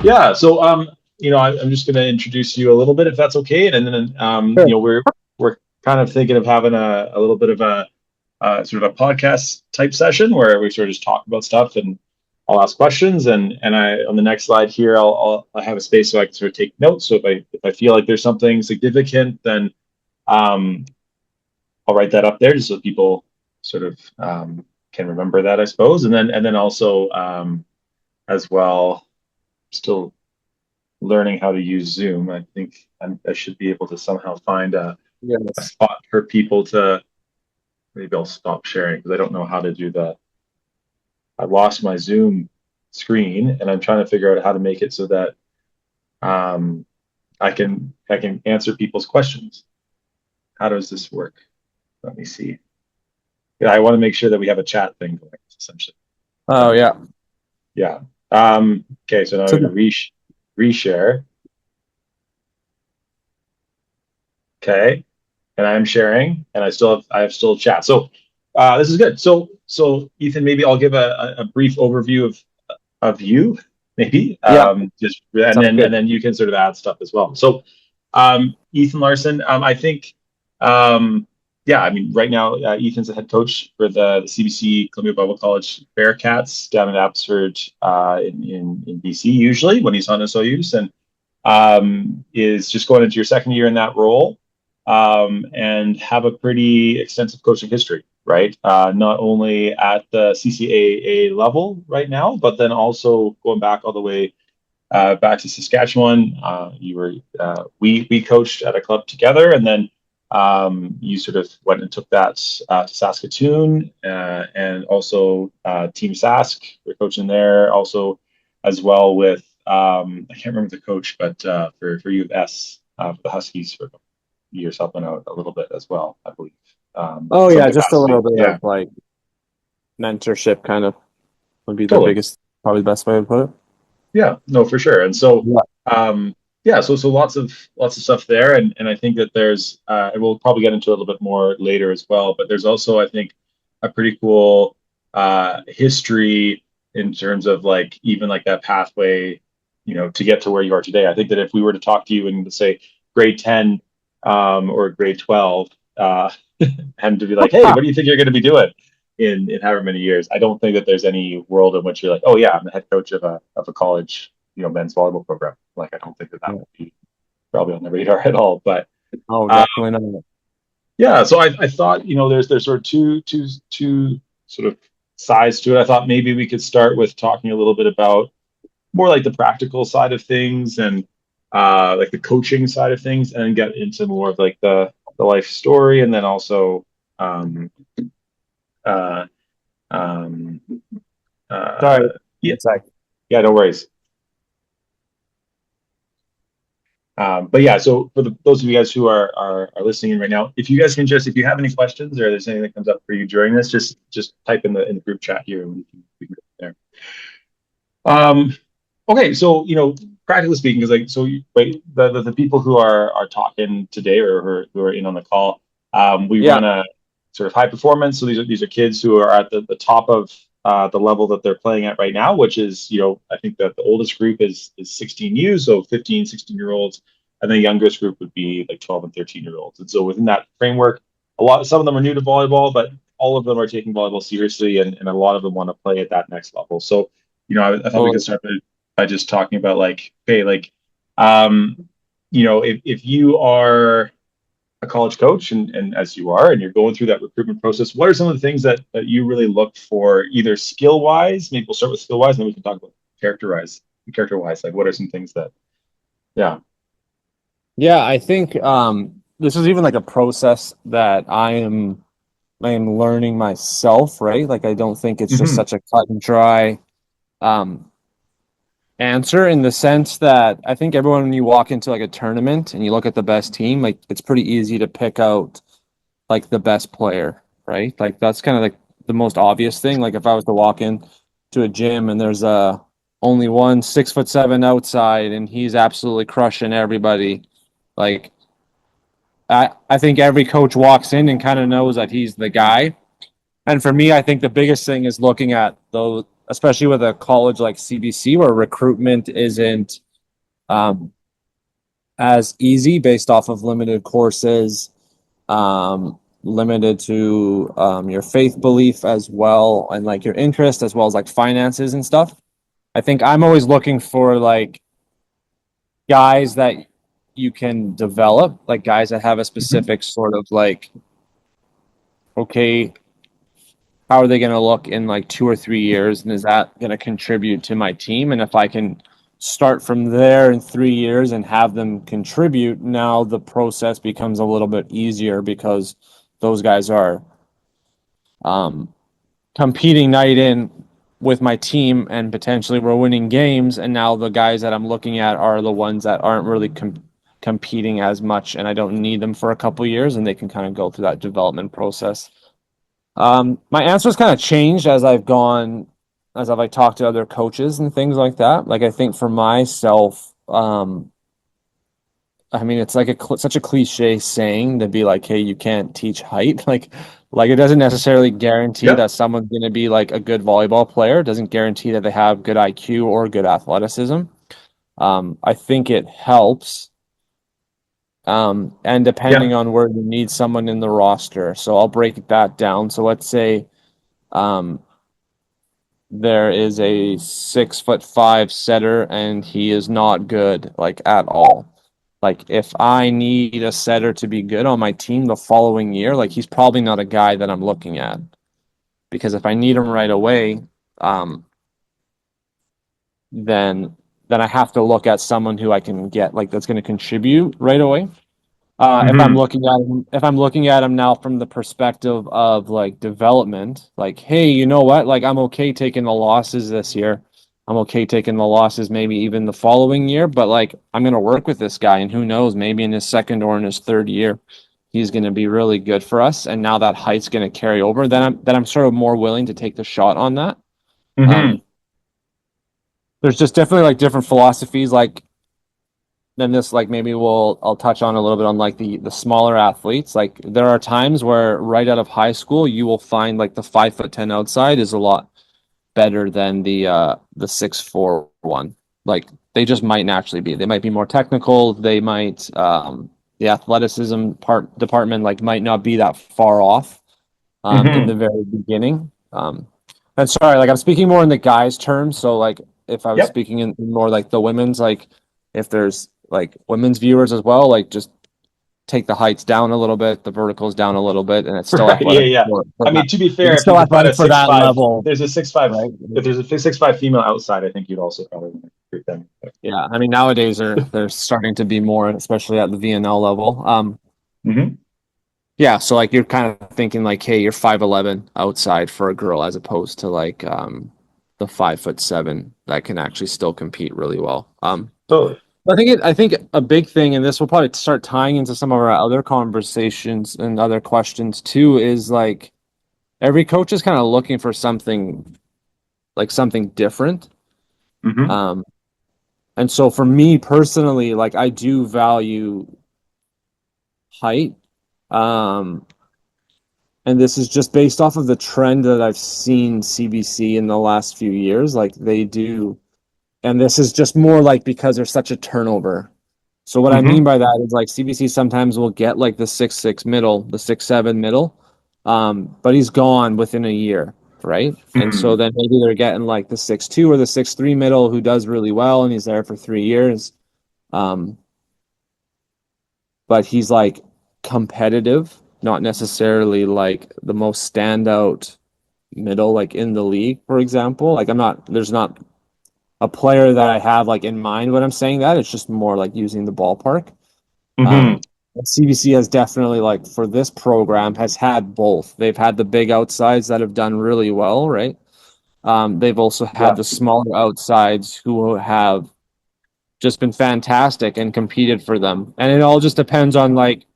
Yeah. So, I'm just going to introduce you a little bit, if that's okay, and then, Sure. we're kind of thinking of having a little bit of a sort of a podcast type session where we sort of just talk about stuff, and I'll ask questions, and I on the next slide here, I'll have a space so I can sort of take notes. So if I feel like there's something significant, then um, I'll write that up there just so people sort of can remember that, I suppose, and then also as well, still learning how to use Zoom. I think I should be able to somehow find a Yes. spot for people to. Maybe I'll stop sharing because I don't know how to do the. I lost my Zoom screen, and I'm trying to figure out how to make it so that um, I can answer people's questions. How does this work? Let me see. Yeah, I want to make sure that we have a chat thing going, essentially. Oh Um, yeah. yeah. Okay, so now So I'm going to reshare. Okay, and I'm sharing, and I have still chat. So this is good. So Ethan, maybe I'll give a brief overview of you, maybe yeah, just and sounds then good. and then you can sort of add stuff as well. So Ethan Larsen, I think yeah, I mean right now Ethan's the head coach for the CBC Columbia Bible College Bearcats down in Abbotsford in BC usually when he's on SOUs, and is just going into your second year in that role, and have a pretty extensive coaching history, right? Not only at the CCAA level right now, but then also going back all the way back to Saskatchewan. We coached at a club together, and then you sort of went and took that to Saskatoon, and also Team Sask. We're coaching there also, as well with I can't remember the coach, but for U of S for the Huskies for years, helping out a little bit as well, I believe, Oh in some yeah, just a little capacity. bit Yeah, of like mentorship kind of would be the totally. biggest, probably the best way to put it. Yeah, no, for sure. And so, Yeah. yeah, so lots of stuff there, and I think that there's, and we'll probably get into a little bit more later as well. But there's also, I think, a pretty cool history in terms of like even like that pathway, to get to where you are today. I think that if we were to talk to you in, let's say, grade 10 or grade 12, and to be like, hey, what do you think you're going to be doing in however many years? I don't think that there's any world in which you're like, oh yeah, I'm the head coach of a college, men's volleyball program. Like, I don't think that Yeah. would be probably on the radar at all. But Oh, uh, definitely not. yeah, so I thought, there's sort of two sort of sides to it. I thought maybe we could start with talking a little bit about more like the practical side of things, and like the coaching side of things, and then get into more of like the life story, and then also um, uh, um, Sorry. yeah, One sec. yeah, no worries. But yeah, so for those of you guys who are listening in right now, if you guys can just, if you have any questions or there's anything that comes up for you during this, just type in the group chat here, and we can go there. Okay, so practically speaking, because like so, right, the people who are talking today, or who are in on the call, we Yeah. run a sort of high performance. So these are kids who are at the top of the level that they're playing at right now, which is, I think that the oldest group is 16U, so 15, 16-year-olds, and the youngest group would be like 12 and 13-year-olds. And so within that framework, some of them are new to volleyball, but all of them are taking volleyball seriously, and a lot of them want to play at that next level. So, I thought we could Totally. start by just talking about like, okay, like, um, if you are a college coach, and as you are, and you're going through that recruitment process, what are some of the things that you really look for, either skill wise? Maybe we'll start with skill wise, and then we can talk about character wise. Like, what are some things that, yeah. Yeah, I think this is even like a process that I am learning myself, right? Like I don't think it's just Hmm. such a cut and dry um answer, in the sense that I think everyone, when you walk into like a tournament and you look at the best team, like it's pretty easy to pick out like the best player, right? Like that's kind of like the most obvious thing. Like if I was to walk in to a gym and there's only one 6'7" outside and he's absolutely crushing everybody, like I think every coach walks in and kind of knows that he's the guy. And for me, I think the biggest thing is looking at especially with a college like CBC where recruitment isn't um, as easy based off of limited courses, limited to your faith belief as well, and like your interest as well as like finances and stuff. I think I'm always looking for like guys that you can develop, like guys that have a Hmm. specific sort of like, okay, how are they going to look in like 2 or 3 years? And is that going to contribute to my team? And if I can start from there in 3 years and have them contribute, now the process becomes a little bit easier because those guys are um, competing night in with my team and potentially we're winning games. And now the guys that I'm looking at are the ones that aren't really competing as much and I don't need them for a couple years and they can kind of go through that development process. My answers kind of changed as I've gone, as I've like talked to other coaches and things like that. Like I think for myself, I mean, it's like such a cliche saying to be like, "Hey, you can't teach height." Like it doesn't necessarily guarantee Yep. that someone's going to be like a good volleyball player. It doesn't guarantee that they have good IQ or good athleticism. I think it helps, and Yeah. depending on where you need someone in the roster. So I'll break that down. So let's say um, there is a 6'5" setter and he is not good like at all. Like if I need a setter to be good on my team the following year, like he's probably not a guy that I'm looking at because if I need him right away, um, then I have to look at someone who I can get like that's going to contribute right away. Hmm. If I'm looking at him now from the perspective of like development, like, hey, you know what? Like I'm okay taking the losses this year. I'm okay taking the losses maybe even the following year, but like I'm gonna work with this guy and who knows, maybe in his second or in his third year, he's gonna be really good for us. And now that height's gonna carry over, then I'm sort of more willing to take the shot on that. Hmm. Um, there's just definitely like different philosophies. Like then this like maybe I'll touch on a little bit on like the smaller athletes. Like there are times where right out of high school you will find like the 5'10" outside is a lot better than the 6'4" one. Like they just might naturally be. They might be more technical. They might the athleticism part department like might not be that far off in the Hmm. very beginning. And sorry, like I'm speaking more in the guys' terms. So like if I was Yep. speaking in more like the women's, like if there's like women's viewers as well, like just take the heights down a little bit, the verticals down a little bit, and it's still Right. Yeah. athletic Yeah. for I that. mean, to be fair, It's if you still could find a athletic for six that five, level, right? if there's a 6'5" female outside, I think you'd also probably want to recruit them. Yeah, I mean nowadays they're starting to be more, especially at the VNL level. Hmm. Yeah, so like you're kind of thinking like, hey, you're 5'11" outside for a girl as opposed to like the 5'7" that can actually still compete really well. Totally. I think a big thing, and this will probably start tying into some of our other conversations and other questions too, is like every coach is kind of looking for something like something different. Hmm. Um, and so for me personally, like I do value height. Um, and this is just based off of the trend that I've seen CBC in the last few years. Like they do, and this is just more like because there's such a turnover. So what I mean Hmm. by that is like CBC sometimes will get like the 6'6" middle, the 6'7" middle, but he's gone within a year, right? And so Hmm. then maybe they're getting like the 6'2" or the 6'3" middle who does really well and he's there for 3 years. Um, but he's like competitive, not necessarily like the most standout middle like in the league, for example. Like there's not a player that I have like in mind when I'm saying that. It's just more like using the ballpark. Hmm. Um, CBC has definitely like for this program has had both. They've had the big outsides that have done really well, right? They've also had Yeah. the smaller outsides who have just been fantastic and competed for them. And it all just depends on like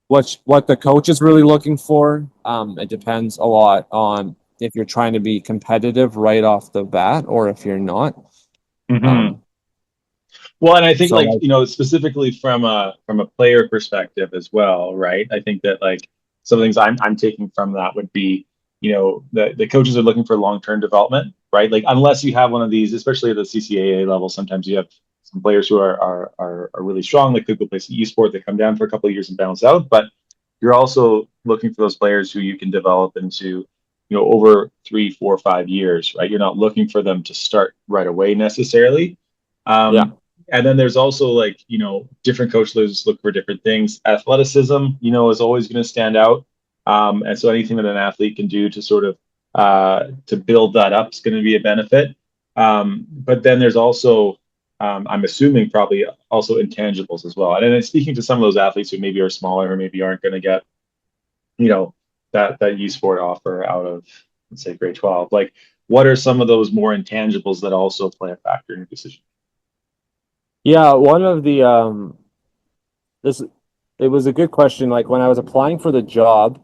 what the coach is really looking for. It depends a lot on if you're trying to be competitive right off the bat or if you're not. Hmm. Um, Well, and I think so like, like specifically from a player perspective as well, right? I think that like some things I'm taking from that would be the coaches are looking for long-term development, right? Like unless you have one of these, especially at the CCAA level, sometimes you have some players who are really strong. They could go play some e-sport. They come down for a couple of years and bounce out, but you're also looking for those players who you can develop into, over 3, 4, 5 years, right? You're not looking for them to start right away necessarily. Yeah. And then there's also like, different coaches look for different things. Athleticism, is always going to stand out. And so anything that an athlete can do to sort of to build that up is going to be a benefit. But then there's also, I'm assuming probably also intangibles as well. And then speaking to some of those athletes who maybe are smaller or maybe aren't going to get, that U Sport offer out of, let's say, grade 12, like what are some of those more intangibles that also play a factor in your decision? Yeah, one of the this it was a good question. Like when I was applying for the job,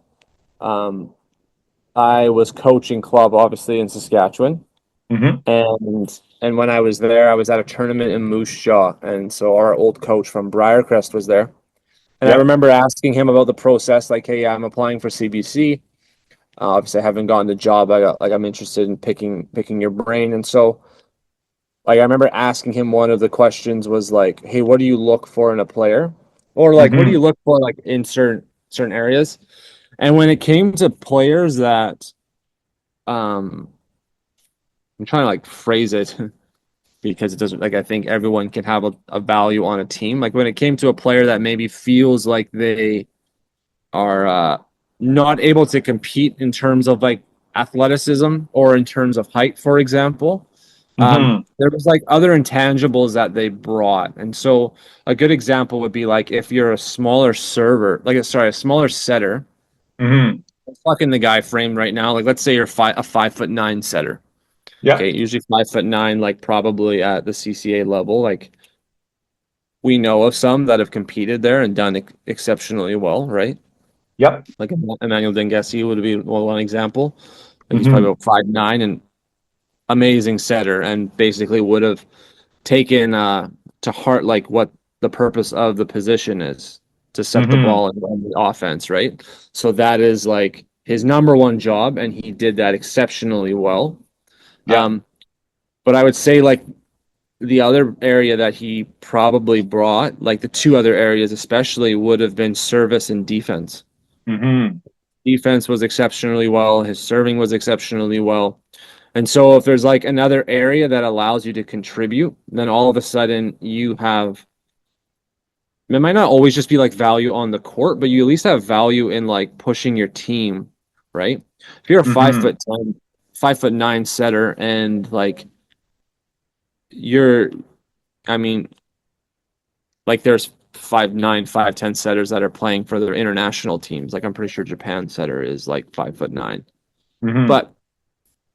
um, I was coaching club obviously in Saskatchewan, Mm-hmm. and when I was there, I was at a tournament in Moose Jaw, and so our old coach from Briarcrest was there, and I Yep. remember asking him about the process, like, "Hey, I'm applying for CBC. Obviously, I haven't gotten the job. I'm interested in picking your brain." And so like I remember asking him, one of the questions was like, "Hey, what do you look for in a player?" Or like, "What do Mm-hmm. you look for like in certain areas?" And when it came to players that um I'm trying to like phrase it because it doesn't, like, I think everyone can have a value on a team. Like when it came to a player that maybe feels like they are not able to compete in terms of like athleticism or in terms of height, for example. Mm-hmm. There was like other intangibles that they brought. And so a good example would be like if you're a smaller server, like sorry, a smaller setter, Mm-hmm. fucking the guy framed right now. Like let's say you're a 5'9" setter. Yep. Okay, usually 5'9", like probably at the CCA level. Like we know of some that have competed there and done exceptionally well, right? Yep. Like Emmanuel Dengessi would be one example. Like he's probably Mm-hmm. about 5'9" and amazing setter, and basically would have taken to heart like what the purpose of the position is, to set the Mm-hmm. ball and run the offense, right? So that is like his number one job, and he did that exceptionally well. Yep. Um, but I would say like the other area that he probably brought, like the two other areas especially, would have been service and defense. Mm-hmm. Defense was exceptionally well. His serving was exceptionally well. And so if there's like another area that allows you to contribute, then all of a sudden you have, it might not always just be like value on the court, but you at least have value in like pushing your team, right? If you're a Mm-hmm. 5'10", 5'9" setter and like you're, I mean, like there's 5'9", 5'10" setters that are playing for their international teams. Like I'm pretty sure Japan setter is like 5'9". Mm-hmm. But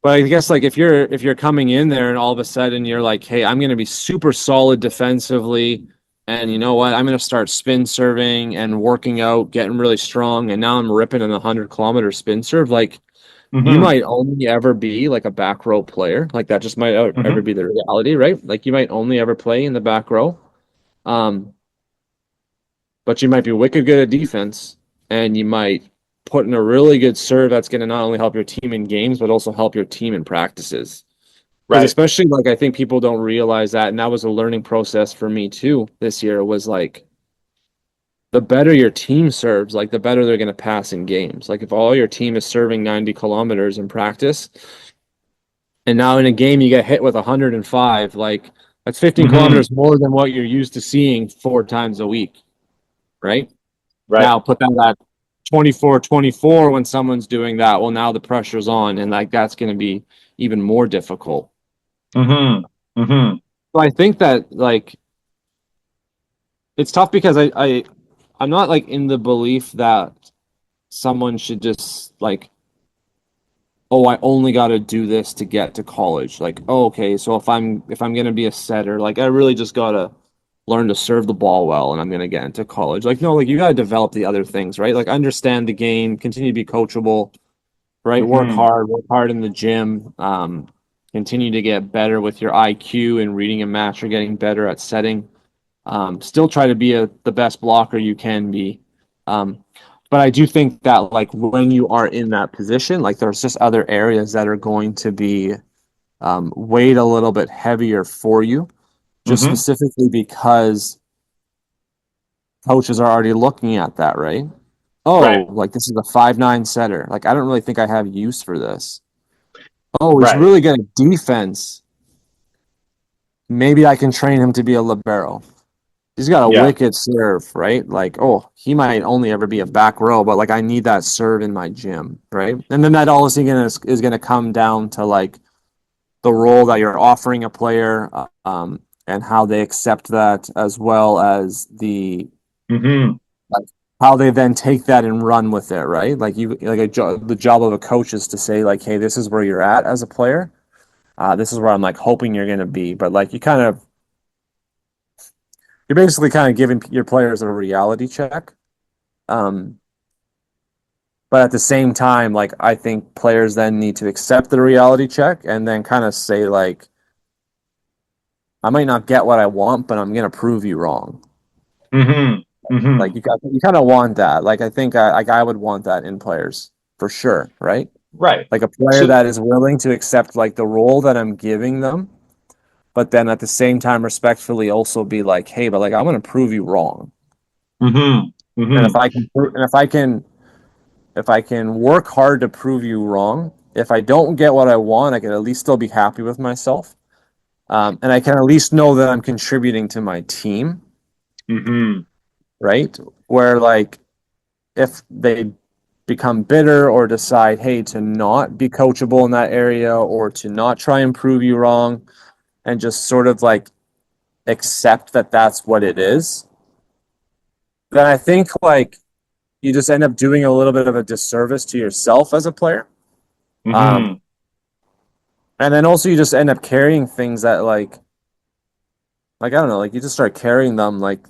But I guess like if you're coming in there and all of a sudden you're like, hey, I'm going to be super solid defensively, and you know what, I'm going to start spin serving and working out, getting really strong, and now I'm ripping an 100-kilometer spin serve. Like you Mm-hmm. might only ever be like a back row player. Like that just might ever Mm-hmm. be the reality, right? Like you might only ever play in the back row. Um, but you might be wicked good at defense, and you might put in a really good serve that's going to not only help your team in games, but also help your team in practices. Because Right. especially like I think people don't realize that, and that was a learning process for me too this year, was like the better your team serves, like the better they're going to pass in games. Like if all your team is serving 90 kilometers in practice, and now in a game you get hit with 105, like that's 15 Mm-hmm. kilometers more than what you're used to seeing 4 times a week, right? Right. Now put that at 24-24 when someone's doing that. Well, now the pressure's on, and like that's going to be even more difficult. Mm-hmm. Mm-hmm. So I think that like it's tough because I'm not like in the belief that someone should just like, oh, I only got to do this to get to college. Like, oh, okay, so if I'm gonna be a setter, like I really just gotta learn to serve the ball well, and I'm gonna get into college. Like, no, like you gotta develop the other things, right? Like understand the game, continue to be coachable, right? Mm-hmm. Work hard in the gym, continue to get better with your IQ and reading a match or getting better at setting. Still try to be the best blocker you can be. Um, but I do think that like when you are in that position, like there's just other areas that are going to be weighed a little bit heavier for you, just Hmm. specifically because coaches are already looking at that, right? Oh, Right. like this is a 5'9" setter. Like I don't really think I have use for this. Oh, he's Right. really good at defense. Maybe I can train him to be a libero. He's got a Yeah. wicked serve, right? Like, oh, he might only ever be a back row, but like I need that serve in my gym, right? And then that all is gonna come down to like the role that you're offering a player, and how they accept that, as well as the Hmm. like how they then take that and run with it, right? Like the job of a coach is to say like, hey, this is where you're at as a player. This is where I'm like hoping you're gonna be, but like you're basically kind of giving your players a reality check. Um, but at the same time, like I think players then need to accept the reality check and then kind of say like, I might not get what I want, but I'm gonna prove you wrong. Hmm. Hmm. Like you kind of want that. Like I think I would want that in players for sure, right? Right. Like a player So, that is willing to accept like the role that I'm giving them, but then at the same time respectfully also be like, hey, but like I'm gonna prove you wrong. hmm. And Hmm. if I can work hard to prove you wrong, if I don't get what I want, I can at least still be happy with myself. And I can at least know that I'm contributing to my team, Hmm. right? Where like if they become bitter or decide, hey, to not be coachable in that area or to not try and prove you wrong and just sort of like accept that that's what it is, then I think like you just end up doing a little bit of a disservice to yourself as a player. Um, Hmm. and then also you just end up carrying things that like I don't know, like you just start carrying them like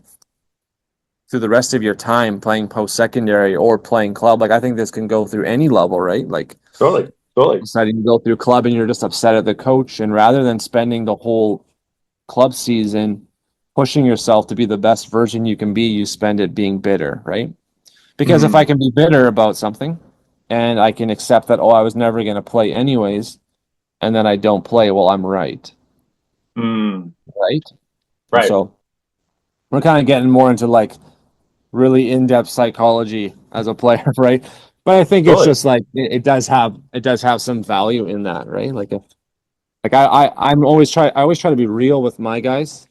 through the rest of your time playing post secondary or playing club. Like I think this can go through any level, right? Like Totally. Totally. deciding to go through club and you're just upset at the coach, and rather than spending the whole club season pushing yourself to be the best version you can be, you spend it being bitter, right? Because if I Mm. can be bitter about something and I can accept that, oh, I was never going to play anyways, and then I don't play, well, I'm right, Mm. right? And Right. so we're kind of getting more into like really in-depth psychology as a player, right? But I think it's Totally. just like it does have some value in that, right? Like if like I always try to be real with my guys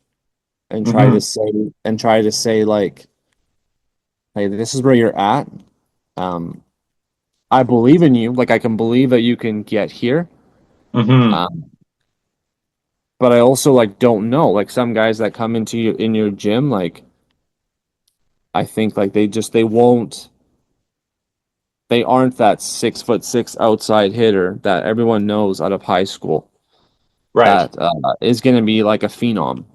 and Hmm. try to say like, hey, this is where you're at. Um, I believe in you. Like I can believe that you can get here. Hmm. Um, but I also like don't know. Like some guys that come into you in your gym, like I think like they aren't that 6'6" outside hitter that everyone knows out of high school Right. that is going to be like a phenom.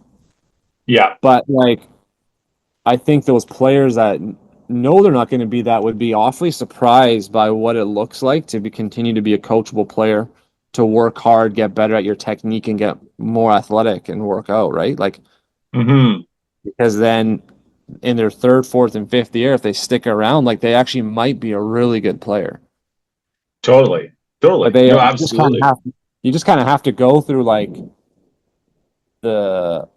Yeah. But like I think those players that know they're not going to be that would be awfully surprised by what it looks like to be continue to be a coachable player, to work hard, get better at your technique, and get more athletic and work out, right? Like Hmm. because then in their third, fourth, and fifth year, if they stick around, like they actually might be a really good player. Totally. But Totally. they No, you just kind of absolutely. have you just kind of have to go through like the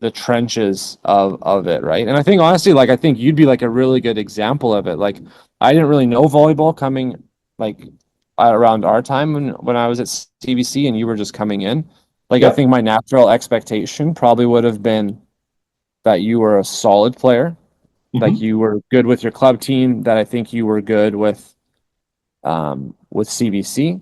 the trenches of it, right? And I think honestly, like I think you'd be like a really good example of it. Like I didn't really know volleyball coming like around our time when I was at CBC and you were just coming in. Like I Yep. think my natural expectation probably would have been that you were a solid player, like Hmm. you were good with your club team, that I think you were good with CBC.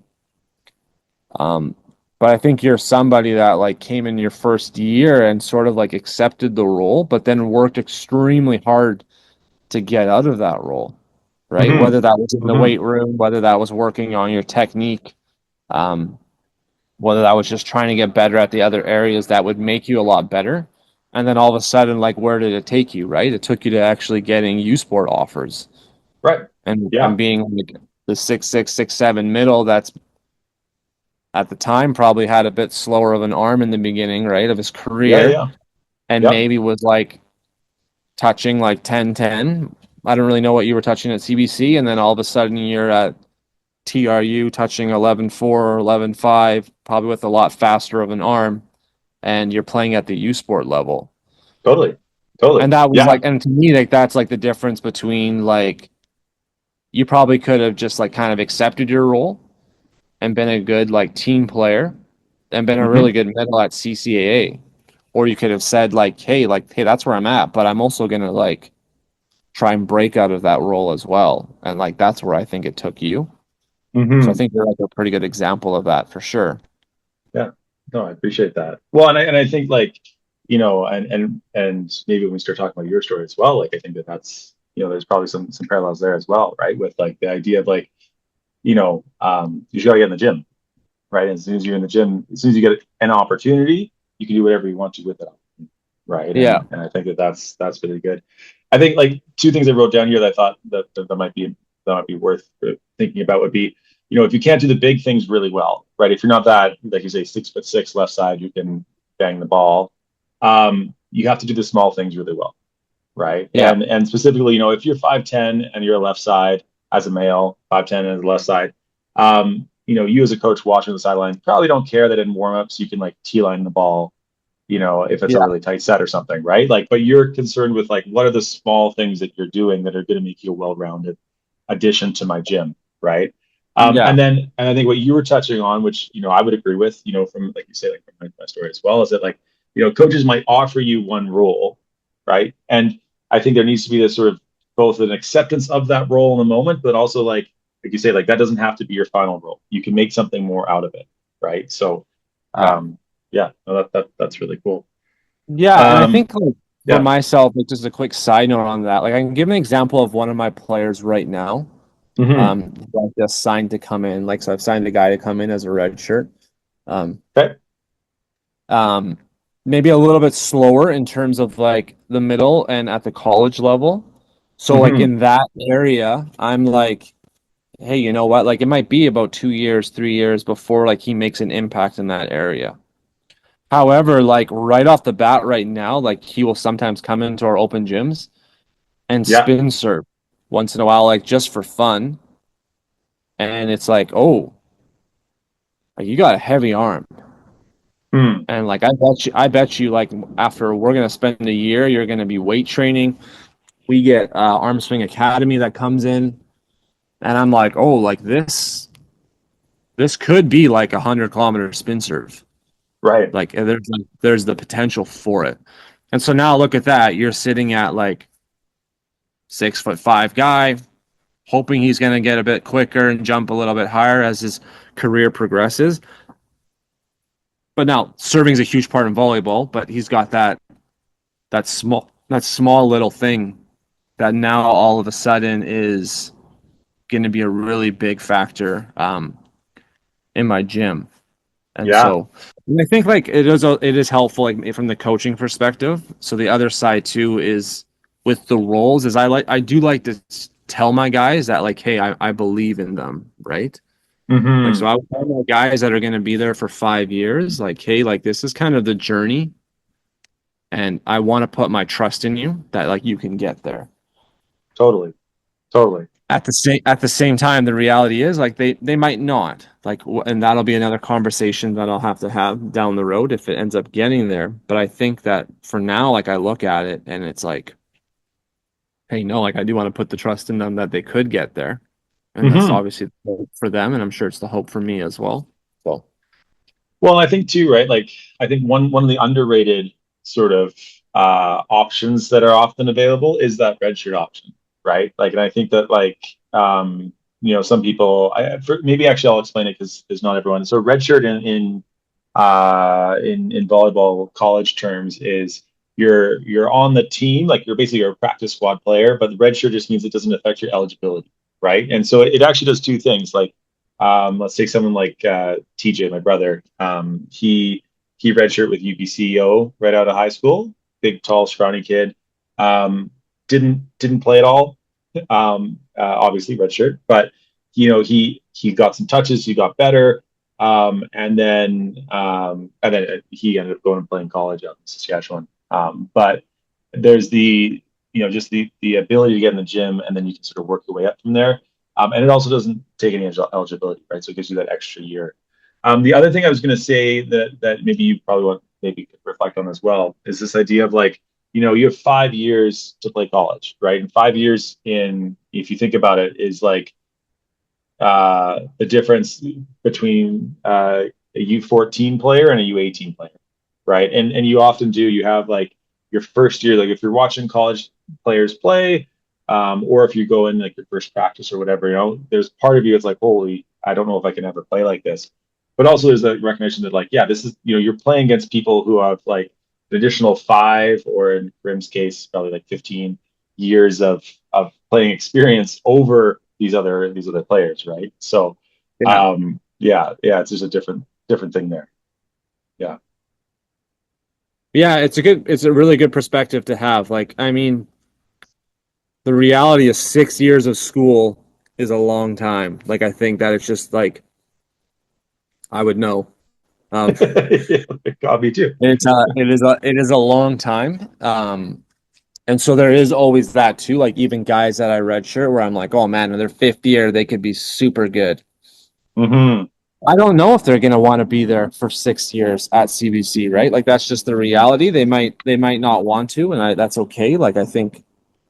Um, but I think you're somebody that like came in your first year and sort of like accepted the role, but then worked extremely hard to get out of that role, right? Hmm. Whether that was in the Hmm. weight room, whether that was working on your technique, um, whether that was just trying to get better at the other areas that would make you a lot better. And then all of a sudden, like, where did it take you, right? It took you to actually getting U Sport offers Right. and Yeah. being like the 6'6", 6'7" middle that's at the time probably had a bit slower of an arm in the beginning, right, of his Yeah. career, Yeah. and Yeah. maybe was like touching like 10-10. I don't really know what you were touching at CBC, and then all of a sudden you're at TRU touching 11.4 or 11.5, probably with a lot faster of an arm, and you're playing at the U Sport level. Totally. Totally. And that was Yeah. like, and to me, like that's like the difference between like you probably could have just like kind of accepted your role and been a good like team player and been a really Hmm. good middle at CCAA. Or you could have said like, hey, that's where I'm at, but I'm also gonna like try and break out of that role as well. And like that's where I think it took you. So I Hmm. think you're like a pretty good example of that for sure. Yeah. No, I appreciate that. Well, and I think like, and maybe when we start talking about your story as well, like I think that that's, there's probably some parallels there as well, right? With like the idea of like, you just gotta get in the gym, right? And as soon as you're in the gym, as soon as you get an opportunity, you can do whatever you want to with it, right? Yeah. And I think that that's really good. I think like two things I wrote down here that I thought that might be worth thinking about would be, if you can't do the big things really well, right? If you're not that, like you say, 6'6" left side, you can bang the ball. You have to do the small things really well, right? Yeah. And specifically, if you're 5'10" and you're a left side as a male, 5'10" as a left side, you as a coach watching the sideline probably don't care that in warmups you can like T line the ball, if it's a Yeah. really tight set or something, right? Like, but you're concerned with like what are the small things that you're doing that are going to make you a well-rounded addition to my gym, right? Yeah. And I think what you were touching on, which I would agree with, from like you say, like from my story as well, is that like coaches might offer you one role, right? And I think there needs to be this sort of both an acceptance of that role in the moment, but also like you say, like that doesn't have to be your final role. You can make something more out of it, right? So, Yeah. yeah, no, that's really cool. Yeah. And I Um, think like for yeah. myself, like just a quick side note on that, like I can give an example of one of my players right now. Hmm. Who I just signed to come in. Like, so I've signed a guy to come in as a red shirt. Um, Okay. um, Maybe a little bit slower in terms of like the middle and at the college level. So like Hmm. in that area, I'm like, hey, you know what? Like it might be about 2 years, 3 years before like he makes an impact in that area. However, like right off the bat right now, like he will sometimes come into our open gyms and Yeah. spin serve once in a while, like just for fun. And it's like, oh, like, you got a heavy arm. Hmm. And like I bet you like after we're gonna spend a year, you're gonna be weight training. We get Arm Swing Academy that comes in, and I'm like, oh, like this could be like 100 kilometer spin serve. Right. Like there's the potential for it. And so now look at that. You're sitting at like 6'5" guy, hoping he's gonna get a bit quicker and jump a little bit higher as his career progresses. But now serving is a huge part in volleyball, but he's got that small little thing that now all of a sudden is going to be a really big factor in my gym. And Yeah. so I think like it is helpful like from the coaching perspective. So the other side too is with the roles is I do like to tell my guys that like hey I believe in them, right? Like so Hmm. I would tell my guys that are going to be there for 5 years like hey like this is kind of the journey and I want to put my trust in you that like you can get there. Totally. Totally. At the same time, the reality is like they might not like, and that'll be another conversation that I'll have to have down the road if it ends up getting there. But I think that for now, like I look at it and it's like, hey, no, like I do want to put the trust in them that they could get there, and that's Hmm. obviously the hope for them, and I'm sure it's the hope for me as well. So Well, I think too, right? Like, I think one of the underrated sort of options that are often available is that redshirt option, right? Like, and I think that like some people, maybe actually I'll explain it because not everyone. So redshirt in volleyball college terms is you're on the team, like you're basically a practice squad player, but the redshirt just means it doesn't affect your eligibility, right? And so it actually does two things, like. Let's take someone like TJ, my brother. He redshirt with UBCO right out of high school. Big, tall, scrawny kid. Um, didn't play at all. Obviously redshirt, but he got some touches. He got better, and then he ended up going and playing college out in Saskatchewan. But there's just the ability to get in the gym, and then you can sort of work your way up from there. And it also doesn't take any eligibility, right? So it gives you that extra year. The other thing I was going to say that maybe you probably want maybe reflect on as well is this idea of like, you have 5 years to play college, right? And 5 years in, if you think about it, is like the difference between a U14 player and a U18 player, right? And you often do. You have like your first year, like if you're watching college players play, or if you go in like your first practice or whatever, there's part of you that's like, holy, I don't know if I can ever play like this. But also there's a recognition that like, yeah, this is, you're playing against people who have like an additional 5, or in Grim's case, probably like 15 years of playing experience over these other players, right? So Yeah. yeah, it's just a different thing there. Yeah. Yeah, it's a really good perspective to have. Like, I mean, the reality is 6 years of school is a long time. Like, I think that it's just like I would know. Um, God, me too. it is a long time. And so there is always that too. Like even guys that I redshirt where I'm like, oh man, in their 5th year, they could be super good. Hmm. I don't know if they're gonna want to be there for 6 years at CBC, right? Like that's just the reality. They might not want to, and that's okay. Like I think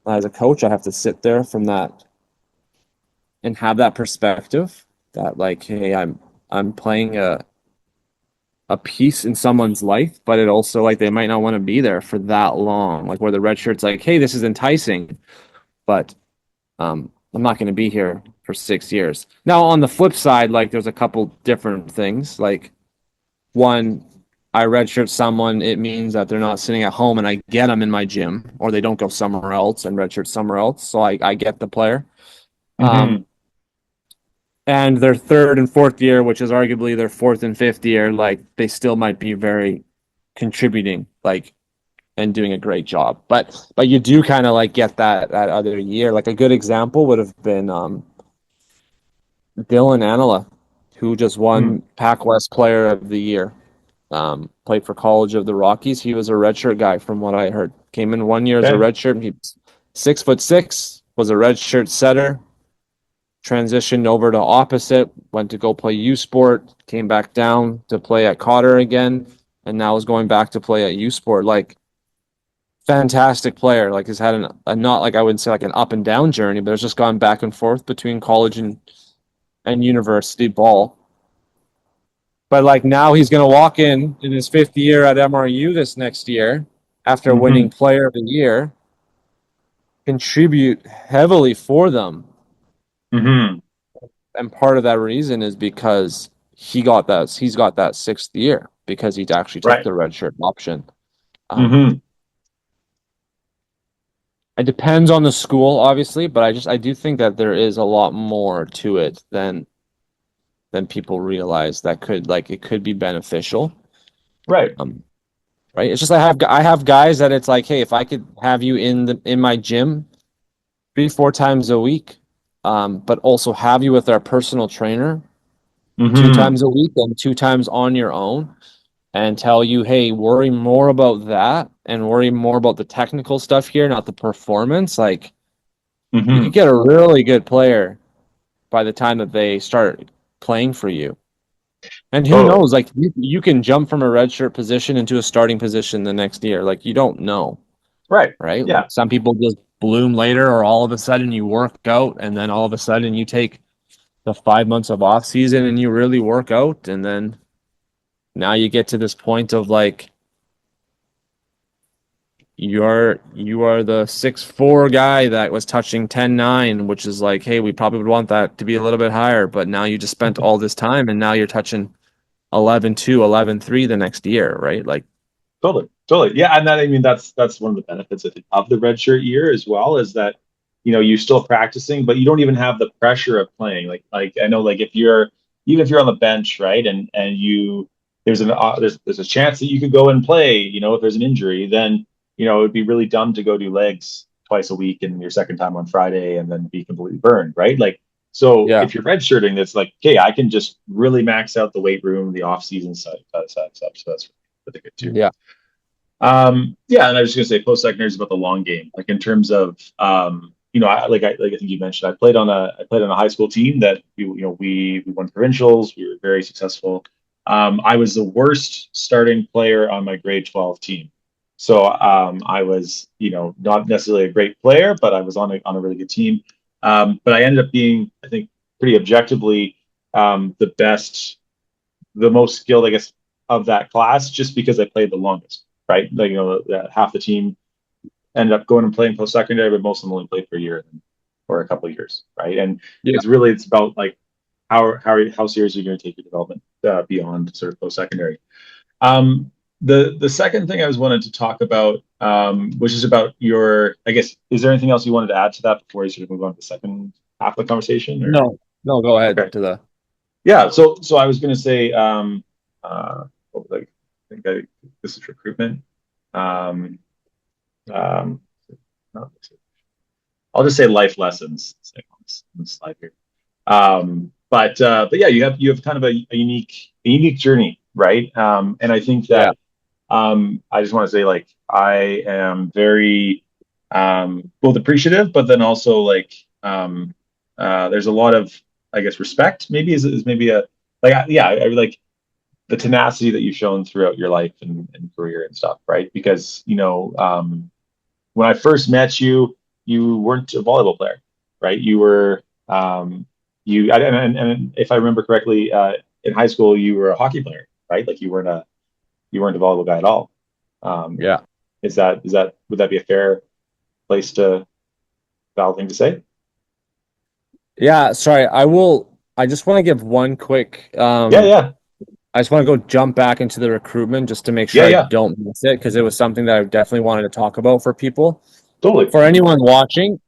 as a coach, I have to sit there from that and have that perspective that like, hey, I'm playing a piece in someone's life, but it also like they might not want to be there for that long. Like where the red shirt's like, hey, this is enticing, but I'm not going to be here for 6 years. Now on the flip side, like there's a couple different things. Like one, I redshirt someone, it means that they're not sitting at home and I get them in my gym, or they don't go somewhere else and redshirt somewhere else. So I get the player. Hmm. Um, and their 3rd and 4th year, which is arguably their 4th and 5th year, like they still might be very contributing, like and doing a great job. But you do kind of like get that other year. Like a good example would have been Dylan Anila, who just Hmm. won Pac West Player of the Year. Played for College of the Rockies. He was a redshirt guy, from what I heard. Came in 1 year as a Okay. redshirt. He's 6'6", was a redshirt setter. Transitioned over to opposite. Went to go play U Sport. Came back down to play at Cotter again, and now is going back to play at U Sport. Like fantastic player. Like has had a not like I wouldn't say like an up and down journey, but has just gone back and forth between college and university ball. But like now he's going to walk in his 5th year at MRU this next year after winning Hmm. Player of the Year, contribute heavily for them. Hmm. And part of that reason is because he's got that 6th year because he actually took Right. the redshirt option. Um, Hmm. it depends on the school, obviously, but I do think that there is a lot more to it than people realize that could like it could be beneficial. Right. Um, right? It's just I have guys that it's like, hey, if I could have you in my gym 3-4 times a week, but also have you with our personal trainer two Hmm. times a week and 2 times on your own, and tell you, hey, worry more about that and worry more about the technical stuff here, not the performance. Like you could Hmm. get a really good player by the time that they start playing for you. And who Totally. knows? Like you can jump from a redshirt position into a starting position the next year. Like you don't know, Right. right? Like Yeah. some people just bloom later, or all of a sudden you work out, and then all of a sudden you take the 5 months of off season and you really work out, and then now you get to this point of like you are the 6'4" guy that was touching 10'9", which is like, hey, we probably would want that to be a little bit higher, but now you just spent all this time and now you're touching 11-2, 11-3 the next year, right? Like, Totally, totally. Yeah, and that I mean that's one of the benefits I think of the redshirt year as well, is that you're still practicing, but you don't even have the pressure of playing. Like I know like if you're even if you're on the bench, right, and you there's a chance that you could go and play. If there's an injury, then it'd be really dumb to go do legs twice a week and your second time on Friday and then be completely burned, right? Like so yeah. if you're redshirting, it's like, okay, I can just really max out the weight room, the off season stuff. So that's really good too. Yeah. Yeah, and I was just gonna say post-secondary is about the long game. Like in terms of I think you mentioned, I played on a high school team that we won provincials. We were very successful. I was the worst starting player on my grade 12 team. So I was, not necessarily a great player, but I was on a really good team. But I ended up being, I think, pretty objectively the best, the most skilled, I guess, of that class, just because I played the longest, right? Like, half the team ended up going and playing post secondary, but most of them only played for a year or a couple of years, right? And Yeah. it's about like how serious are you going to take your development beyond sort of post secondary. The second thing I was wanted to talk about, which is about your, I guess, is there anything else you wanted to add to that before you sort of move on to the second half of the conversation? Or No, no, go ahead okay, to the. yeah. So I was going to say, what was I think this is recruitment. Um, um, not I'll just say life lessons. On the slide here. But yeah, you have kind of a unique journey, right? And I think Yeah. that I just want to say, like, I am very both appreciative, but then also like there's a lot of, I guess, respect. Maybe is maybe a like yeah, I like the tenacity that you've shown throughout your life and career and stuff, right? Because when I first met you, you weren't a volleyball player, right? You were and if I remember correctly, in high school you were a hockey player, right? Like you weren't a volleyball guy at all. Um, Yeah. is that would that be a fair place to valid thing to say? Yeah, sorry. I just want to give one quick Yeah, yeah, I just want to go jump back into the recruitment just to make yeah, sure I yeah, don't miss it because it was something that I definitely wanted to talk about for people. totally. For anyone watching,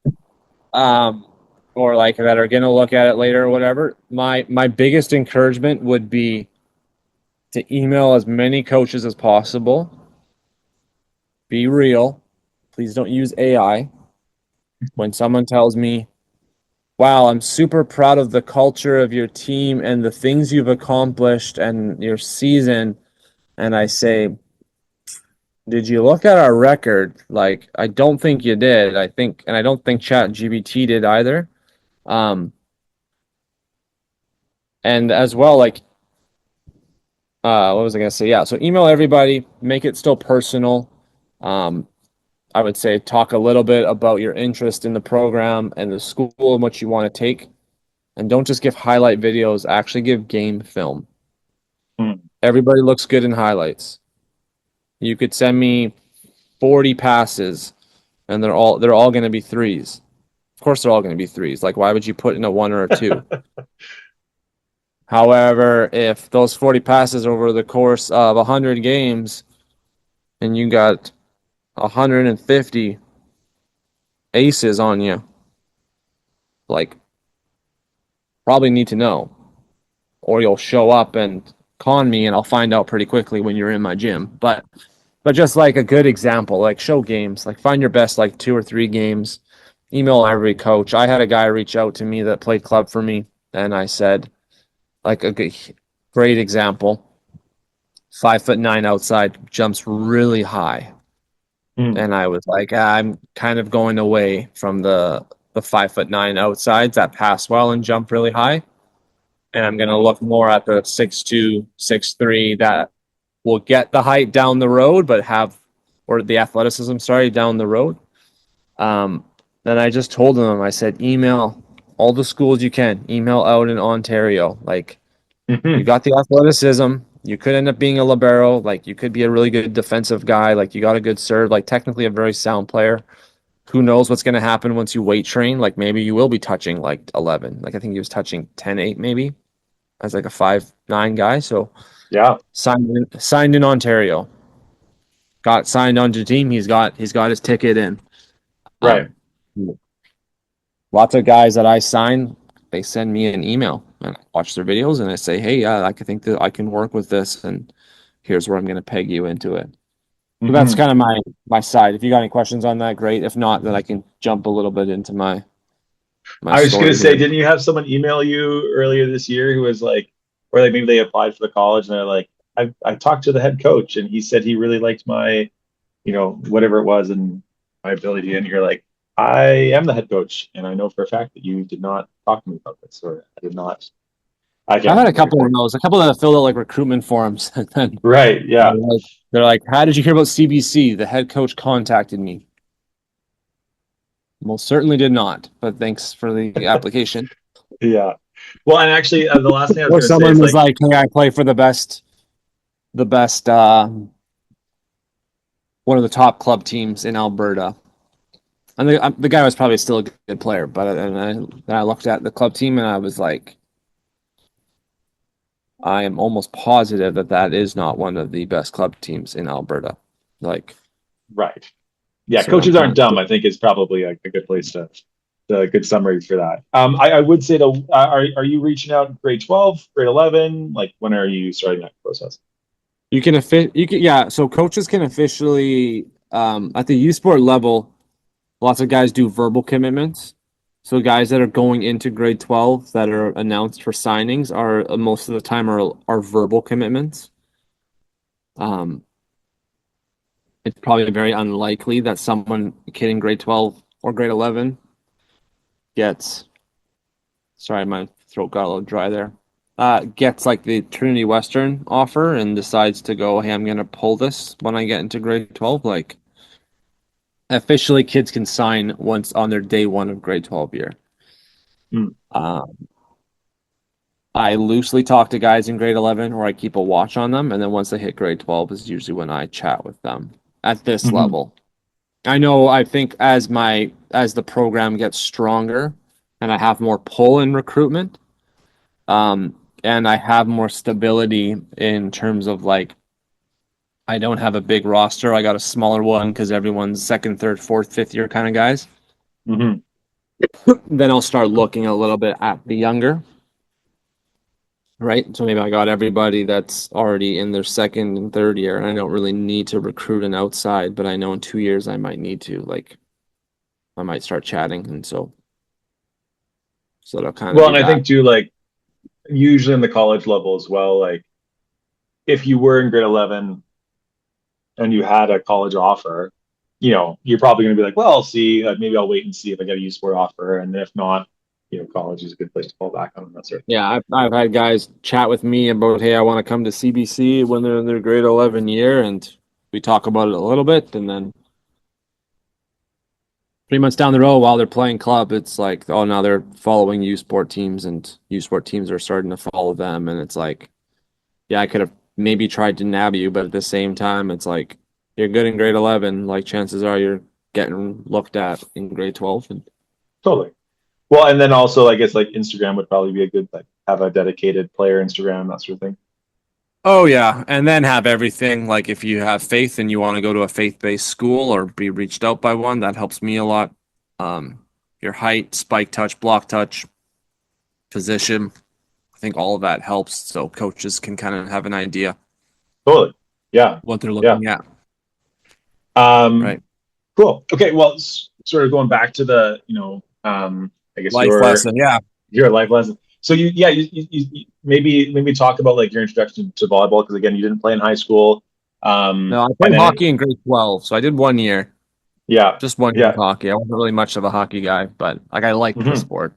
um, or like that are gonna look at it later or whatever, my biggest encouragement would be to email as many coaches as possible. Be real. Please don't use AI. When someone tells me, wow, I'm super proud of the culture of your team and the things you've accomplished and your season, and I say, did you look at our record? Like, I don't think you did. And I don't think ChatGPT did either. Um, and as well, like, what was I gonna say? Yeah, so email everybody, make it still personal. Um, I would say talk a little bit about your interest in the program and the school and what you want to take. And don't just give highlight videos, actually give game film. Mm. Everybody looks good in highlights. You could send me 40 passes and they're all going to be threes. Of course they're all going to be threes. Like why would you put in a one or a two? However, if those 40 passes over the course of 100 games and you got 150 aces on you, like probably need to know or you'll show up and con me and I'll find out pretty quickly when you're in my gym. But just like a good example, like show games, like find your best like 2 or 3 games, email every coach. I had a guy reach out to me that played club for me and I said like a good, great example, 5'9" outside, jumps really high. Mm. And I was like, I'm kind of going away from the 5'9" outsides that pass well and jump really high. And I'm gonna look more at the 6'2", 6'3" that will get the height down the road, but have or the athleticism, sorry, down the road. Um, then I just told them, I said, email all the schools you can, email out in Ontario. Like you Hmm. got the athleticism, you could end up being a libero, like you could be a really good defensive guy, like you got a good serve, like technically a very sound player. Who knows what's going to happen once you weight train? Like maybe you will be touching like 11. Like I think he was touching 10-8 maybe as like a 5'9" guy. So Yeah, signed in Ontario. Got signed onto the team. He's got his ticket in. right. Um, lots of guys that I sign, they send me an email and I watch their videos and I say, hey, yeah, I can think that I can work with this and here's where I'm going to peg you into it. So that's Hmm. kind of my side. If you got any questions on that, great. If not, then I can jump a little bit into my I was just gonna story say, here. didn't you have someone email you earlier this year who was like, or maybe they applied for the college and they're like, I talked to the head coach and he said he really liked my whatever it was and my ability, and you're like, I am the head coach, and I know for a fact that you did not talk to me about this, or I did not. I I've can't had a remember couple of exactly. those, a couple that have filled out like recruitment forums, and then Right. they're Yeah. like, they're like, "How did you hear about CBC? The head coach contacted me." Most certainly did not, but thanks for the application. Yeah. Well, and actually, the last thing I was Or going to say is someone was like, like, "Hey, I play for the best, one of the top club teams in Alberta." And the guy was probably still a good player, but then I looked at the club team and I was like, I am almost positive that that is not one of the best club teams in Alberta. Like, right. Yeah, so I'm coaches kind aren't dumb, of I think is probably a good place to the good summary for that. I would say to are you reaching out in grade 12, grade 11? Like when are you starting that process? you can yeah. So coaches can officially at the U Sport level, lots of guys do verbal commitments. So guys that are going into grade 12 that are announced for signings are most of the time are verbal commitments. Um, it's probably very unlikely that someone kid in grade 12 or grade 11 gets, sorry, my throat got a little dry there. Gets like the Trinity Western offer and decides to go, hey, I'm gonna pull this when I get into grade 12. Like officially kids can sign once on their day one of grade 12 year. Mm. Uh, I loosely talk to guys in grade 11 or I keep a watch on them. And then once they hit grade 12 is usually when I chat with them at this Hmm. level. I think as the program gets stronger and I have more pull in recruitment, and I have more stability in terms of like I don't have a big roster. I got a smaller one because everyone's second, third, fourth, fifth year kind of guys. Hmm. Then I'll start looking a little bit at the younger, right? So maybe I got everybody that's already in their second and third year, and I don't really need to recruit an outside, but I know in 2 years I might need to. Like I might start chatting, and so that'll kind of Well, be and I that. think too, like usually in the college level as well, like if you were in grade 11 and you had a college offer, you're probably going to be like, well, I'll see. Maybe I'll wait and see if I get a U Sport offer, and if not, college is a good place to fall back on and that sort of thing. Yeah, I've had guys chat with me about, hey, I want to come to CBC when they're in their grade 11 year, and we talk about it a little bit, and then 3 months down the road while they're playing club, it's like, oh, now they're following U Sport teams, and U Sport teams are starting to follow them, and it's like, yeah, I could have maybe tried to nab you, but at the same time, it's like you're good in grade 11, like chances are you're getting looked at in grade 12, and Totally. Well, and then also, I guess like Instagram would probably be a good like have a dedicated player Instagram, that sort of thing. oh yeah, and then have everything like if you have faith and you want to go to a faith-based school or be reached out by one, that helps me a lot. Your height, spike touch, block touch, position, I think all of that helps so coaches can kind of have an idea Totally. Yeah. what they're Yeah. looking at, Um, right? cool. Okay. Well, sort of going back to the, I guess Life lesson, yeah. your life lesson. So maybe talk about like your introduction to volleyball because again, you didn't play in high school. No, I And played then hockey in grade 12, so I did 1 year, yeah, just 1 year of yeah. hockey. I wasn't really much of a hockey guy, but like I liked the Hmm. sport.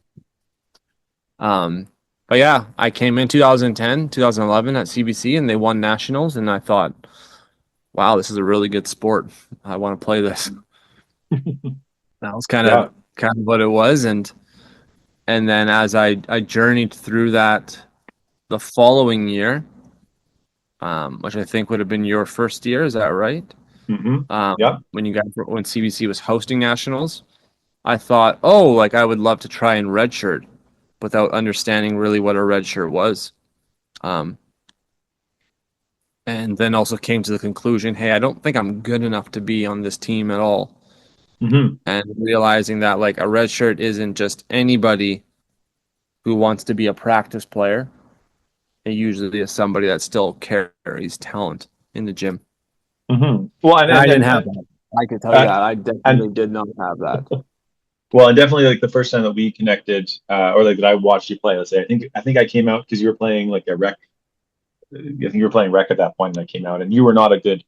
Um, but yeah, I came in 2010, 2011 at CBC and they won nationals and I thought, wow, this is a really good sport. I want to play this. That was Yeah. kind of what it was and then as I journeyed through that the following year, which I think would have been your first year, is that right? Hmm. Yeah. When CBC was hosting nationals, I thought, oh, like I would love to try and redshirt without understanding really what a redshirt was. Um, and then also came to the conclusion, hey, I don't think I'm good enough to be on this team at all. Hmm. And realizing that like a red shirt isn't just anybody who wants to be a practice player. It usually is somebody that still carries talent in the gym. Hmm. Well, And I didn't have that. I can tell you uh, that. I and definitely did not have that. well, and definitely like the first time that we connected, or like that I watched you play. Let's say I think I came out because you were playing like a rec. I think you were playing rec at that point, and I came out, and you were not a good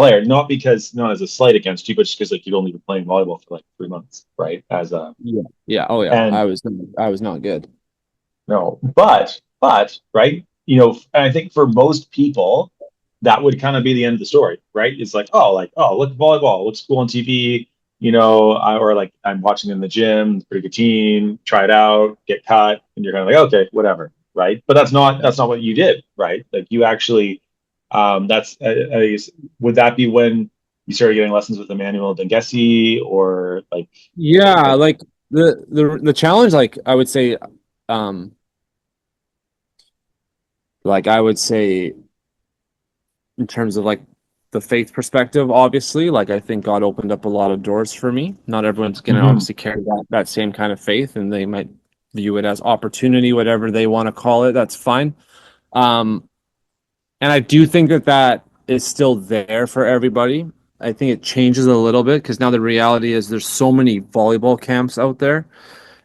player, not as a slight against you, but just because like you'd only been playing volleyball for like 3 months, right? As a Yeah. Yeah. Oh yeah. and I was not good. no, but right, and I think for most people, that would kind of be the end of the story, right? It's like, oh, look at volleyball, looks cool on TV, or like I'm watching in the gym, pretty good team, try it out, get cut, and you're kind of like, okay, whatever, right? But that's not what you did, right? Like you actually, that's would that be when you started getting lessons with Emmanuel Dengessi, or Yeah, like like the challenge, like I would say, um, like I would say in terms of like the faith perspective, obviously, like I think God opened up a lot of doors for me. Not everyone's gonna hmm obviously carry that same kind of faith, and they might view it as opportunity, whatever they want to call it. That's fine. Um, and I do think that is still there for everybody. I think it changes a little bit because now the reality is there's so many volleyball camps out there.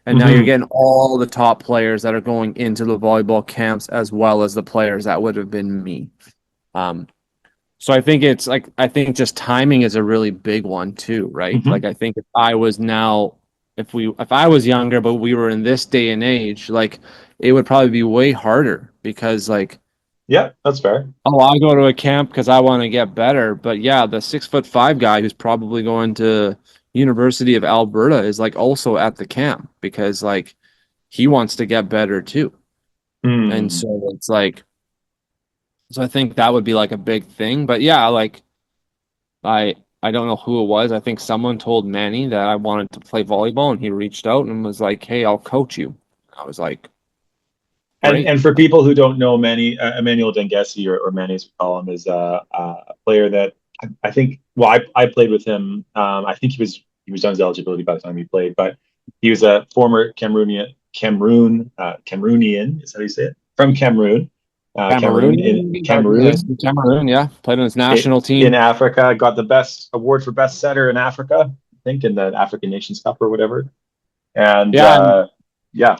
And now you're hmm getting all the top players that are going into the volleyball camps as well as the players that would have been me. Um, so I think it's like I think just timing is a really big one too, right? hmm Like I think if I was younger but we were in this day and age, like it would probably be way harder because like yeah, that's fair. oh, I go to a camp because I want to get better. But yeah, the 6'5" guy who's probably going to University of Alberta is like also at the camp because like he wants to get better too. And Mm. so it's like so I think that would be like a big thing. But yeah, like I don't know who it was. I think someone told Manny that I wanted to play volleyball and he reached out and was like, "Hey, I'll coach you." I was like, And "Great." and for people who don't know Manny, Emmanuel Dengessi, or Manny as we call him, is a player that I think. Well, I played with him. I think he was done his eligibility by the time he played, but he was a former Cameroonian, is how you say it, from Cameroon, Cameroon, yes, Cameroon, yeah. Played on his national in team. Africa. Got the best award for best setter in Africa, I think, in the African Nations Cup or whatever. And Yeah, yeah,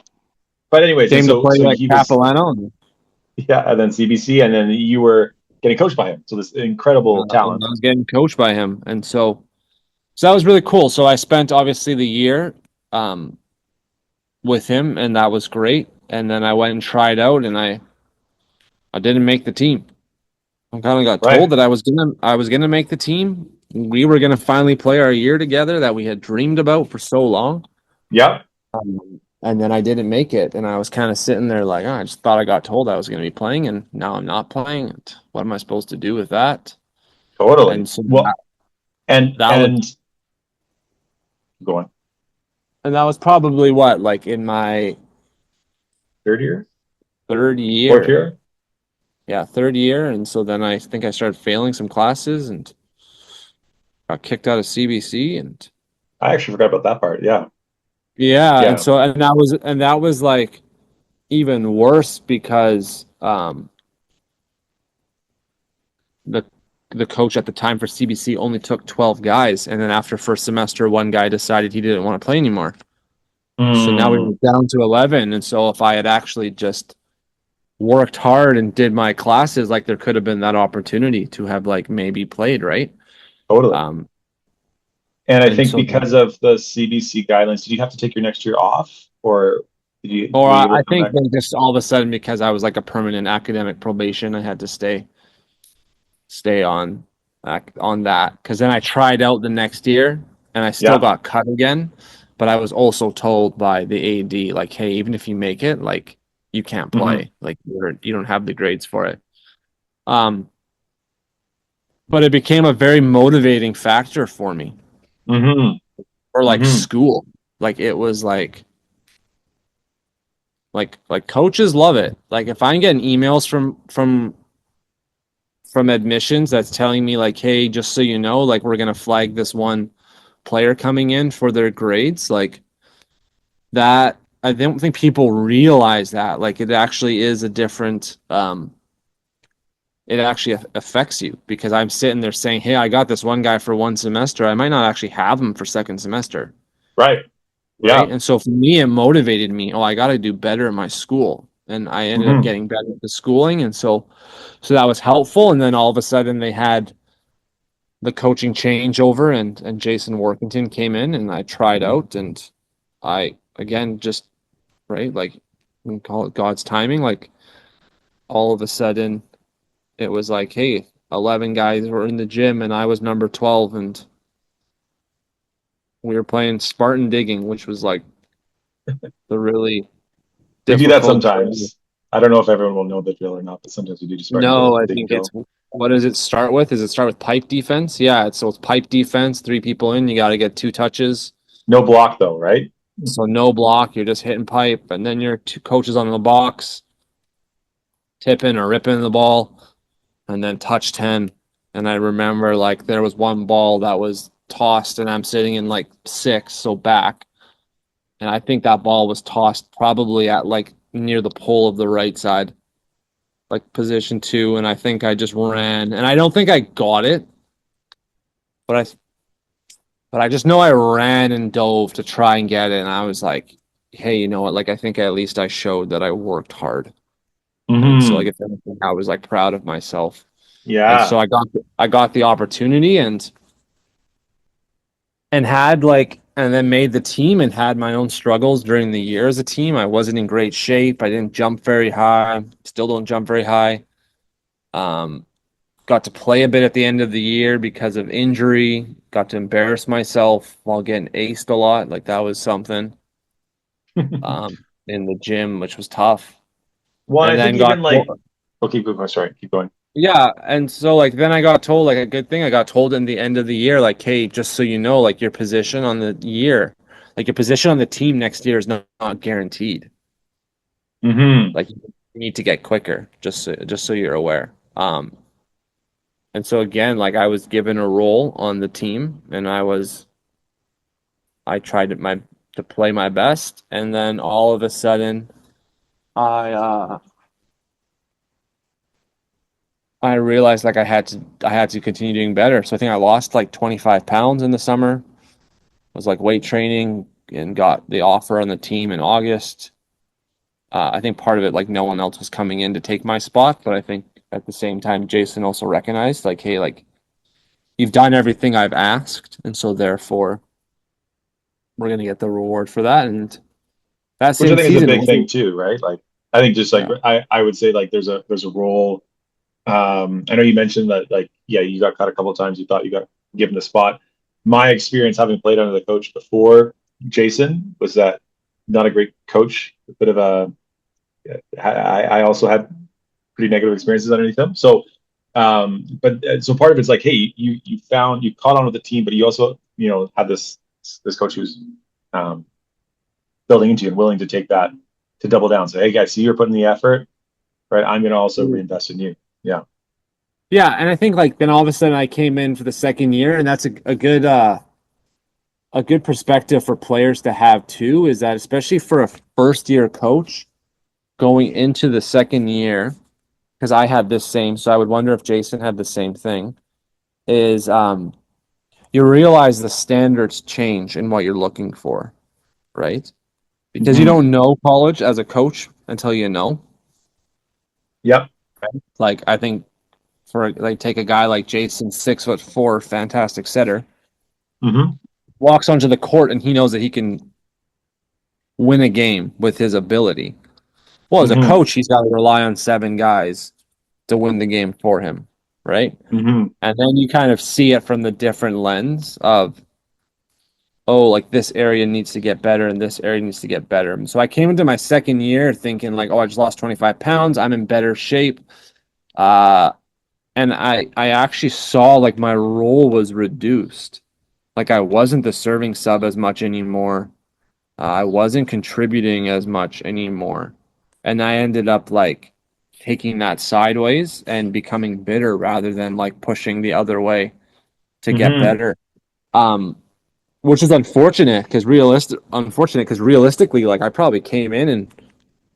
but anyways, and came to so play at he was. Capilano. And, Yeah, and then CBC, and then you were getting coached by him. So this incredible and talent, I was getting coached by him, and so that was really cool. So I spent obviously the year um, with him, and that was great. And then I went and tried out, and I didn't make the team. I kind of got told right? that I was gonna make the team. We were gonna finally play our year together that we had dreamed about for so long. Yep, And then I didn't make it, and I was kind of sitting there like, oh, I just thought I got told I was going to be playing, and now I'm not playing. And what am I supposed to do with that? And totally. so Well, and that was and going and that was probably what, like in my third year, third fourth year. year. Yeah, third year. And so then I think I started failing some classes and got kicked out of CBC. And I actually forgot about that part. Yeah, yeah, and yeah. so and that was like even worse because the the coach at the time for CBC only took 12 guys, and then after first semester, one guy decided he didn't want to play anymore. So now we Mm, were down to 11. And so if I had actually just worked hard and did my classes, like there could have been that opportunity to have like maybe played, right? totally. Um, And I and think so because of the CBC guidelines, did you have to take your next year off, or or were you able I to come think back? then just all of a sudden because I was like a permanent academic probation, I had to stay on that because then I tried out the next year and I still Yeah. got cut again. But I was also told by the AD like, hey, even if you make it, like you can't hmm play, like you don't have the grades for it. Um, but it became a very motivating factor for me, hmm or like hmm school. Like it was like coaches love it. Like if I'm getting emails from admissions that's telling me like, hey, just so you know, like we're gonna flag this one player coming in for their grades, like that. I don't think people realize that. Like it actually is a different it actually affects you because I'm sitting there saying, hey, I got this one guy for one semester. I might not actually have him for second semester. Right. Right. Yeah. And so for me, it motivated me. Oh, I got to do better in my school. And I ended up hmm getting better at the schooling. And so that was helpful. And then all of a sudden they had the coaching changeover and Jason Workington came in and I tried out and I again just right like we can call it God's timing. Like all of a sudden it was like, hey, 11 guys were in the gym and I was number 12 and we were playing Spartan digging, which was like the really We do that difficult drill. sometimes. I don't know if everyone will know the drill or not, but sometimes we do just Spartan No, I dig think it's drill. what does it start with? Does it start with pipe defense? Yeah, it's pipe defense, three people in, you got to get two touches. No block though, right? So no block, you're just hitting pipe, and then your two coaches on the box, tipping or ripping the ball, and then touch 10. And I remember like there was one ball that was tossed, and I'm sitting in like six, so back. And I think that ball was tossed probably at like near the pole of the right side, like position two. And I think I just ran, and I don't think I got it, but I just know I ran and dove to try and get it. And I was like, hey, you know what? Like I think at least I showed that I worked hard. And so like Hmm. if anything, I was like proud of myself. And Yeah. so I got the opportunity and had like and then made the team and had my own struggles during the year as a team. I wasn't in great shape. I didn't jump very high. Still don't jump very high. Um, got to play a bit at the end of the year because of injury. Got to embarrass myself while getting aced a lot. Like that was something in the gym, which was tough. One, And I think then even like, okay, keep going. Sorry, keep going. yeah, and so like then I got told like a good thing I got told in the end of the year like hey just so you know like your position on the year like your position on the team next year is not guaranteed. Hmm. Like you need to get quicker just so you're aware. And so again like I was given a role on the team and I tried my to play my best and then all of a sudden I uh I realized like I had to continue doing better. So I think I lost like 25 pounds in the summer. Was like weight training and got the offer on the team in August. I think part of it, like no one else was coming in to take my spot, but I think at the same time, Jason also recognized, like, hey, like you've done everything I've asked, and so therefore we're gonna get the reward for that. And that Which I same think is a season big thing wasn't, too, right? Like, I think just like yeah, I would say like there's a role. I know you mentioned that like yeah, you got cut a couple of times. You thought you got given the spot. My experience having played under the coach before Jason was that not a great coach, a bit of a I also had pretty negative experiences underneath him. So, but so part of it's like, hey, you caught on with the team, but you also had this coach who's um, building into you and willing to take that to double down. Say, hey guys, see you're putting the effort, right? I'm going to also reinvest in you. Yeah. yeah. And I think like then all of a sudden I came in for the second year, and that's a good perspective for players to have too. Is that especially for a first year coach going into the second year because I had this same, so I would wonder if Jason had the same thing, is you realize the standards change in what you're looking for, right? Because you Hmm. don't know college as a coach until you know. Yep. Like I think for like take a guy like Jason, 6'4", fantastic setter, Hmm. walks onto the court and he knows that he can win a game with his ability. Well, as a Hmm. coach, he's got to rely on seven guys to win the game for him, right? Hmm. And then you kind of see it from the different lens of, oh, like this area needs to get better and this area needs to get better. And so I came into my second year thinking like, oh, I just lost 25 pounds. I'm in better shape. Uh, and I actually saw like my role was reduced. Like I wasn't the serving sub as much anymore. I wasn't contributing as much anymore. And I ended up like taking that sideways and becoming bitter rather than like pushing the other way to get Hmm. better. Um, which is unfortunate because realistically, like I probably came in and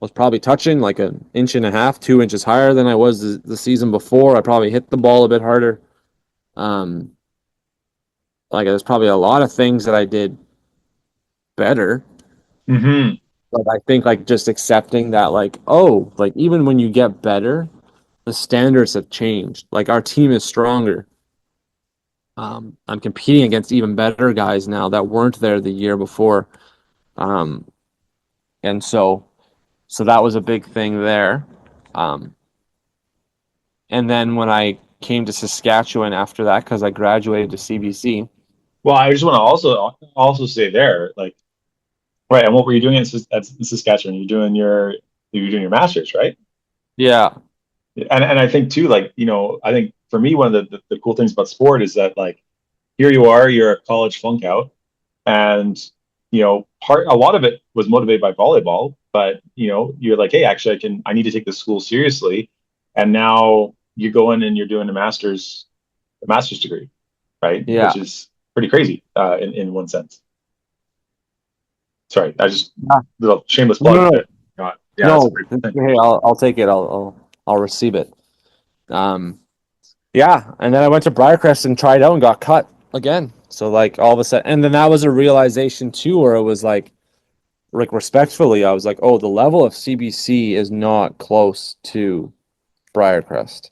was probably touching like an inch and a half, 2 inches higher than I was the season before. I probably hit the ball a bit harder. Um, like there's probably a lot of things that I did better. Hmm. But I think like just accepting that like, oh, like even when you get better, the standards have changed. Like our team is stronger. I'm competing against even better guys now that weren't there the year before. Um, and so that was a big thing there. Um, and then when I came to Saskatchewan after that, because I graduated to CBC. Well, I just want to also say there, like, right, and what were you doing at Saskatchewan? You're doing your master's, right? Yeah, And I think too, like, I think for me, one of the cool things about sport is that, like, here you are, you're a college flunk out, and a lot of it was motivated by volleyball, but you're like, hey, actually, I need to take this school seriously, and now you go in and you're doing a master's degree, right? yeah. Which is pretty crazy, in one sense. Sorry, I just Ah, little shameless no, plug, no, but yeah, that's a no. pretty cool thing. Hey, I'll take it. I'll receive it. Um, yeah, and then I went to Briarcrest and tried out and got cut again. So like all of a sudden, and then that was a realization too, where it was like respectfully, I was like, oh, the level of CBC is not close to Briarcrest.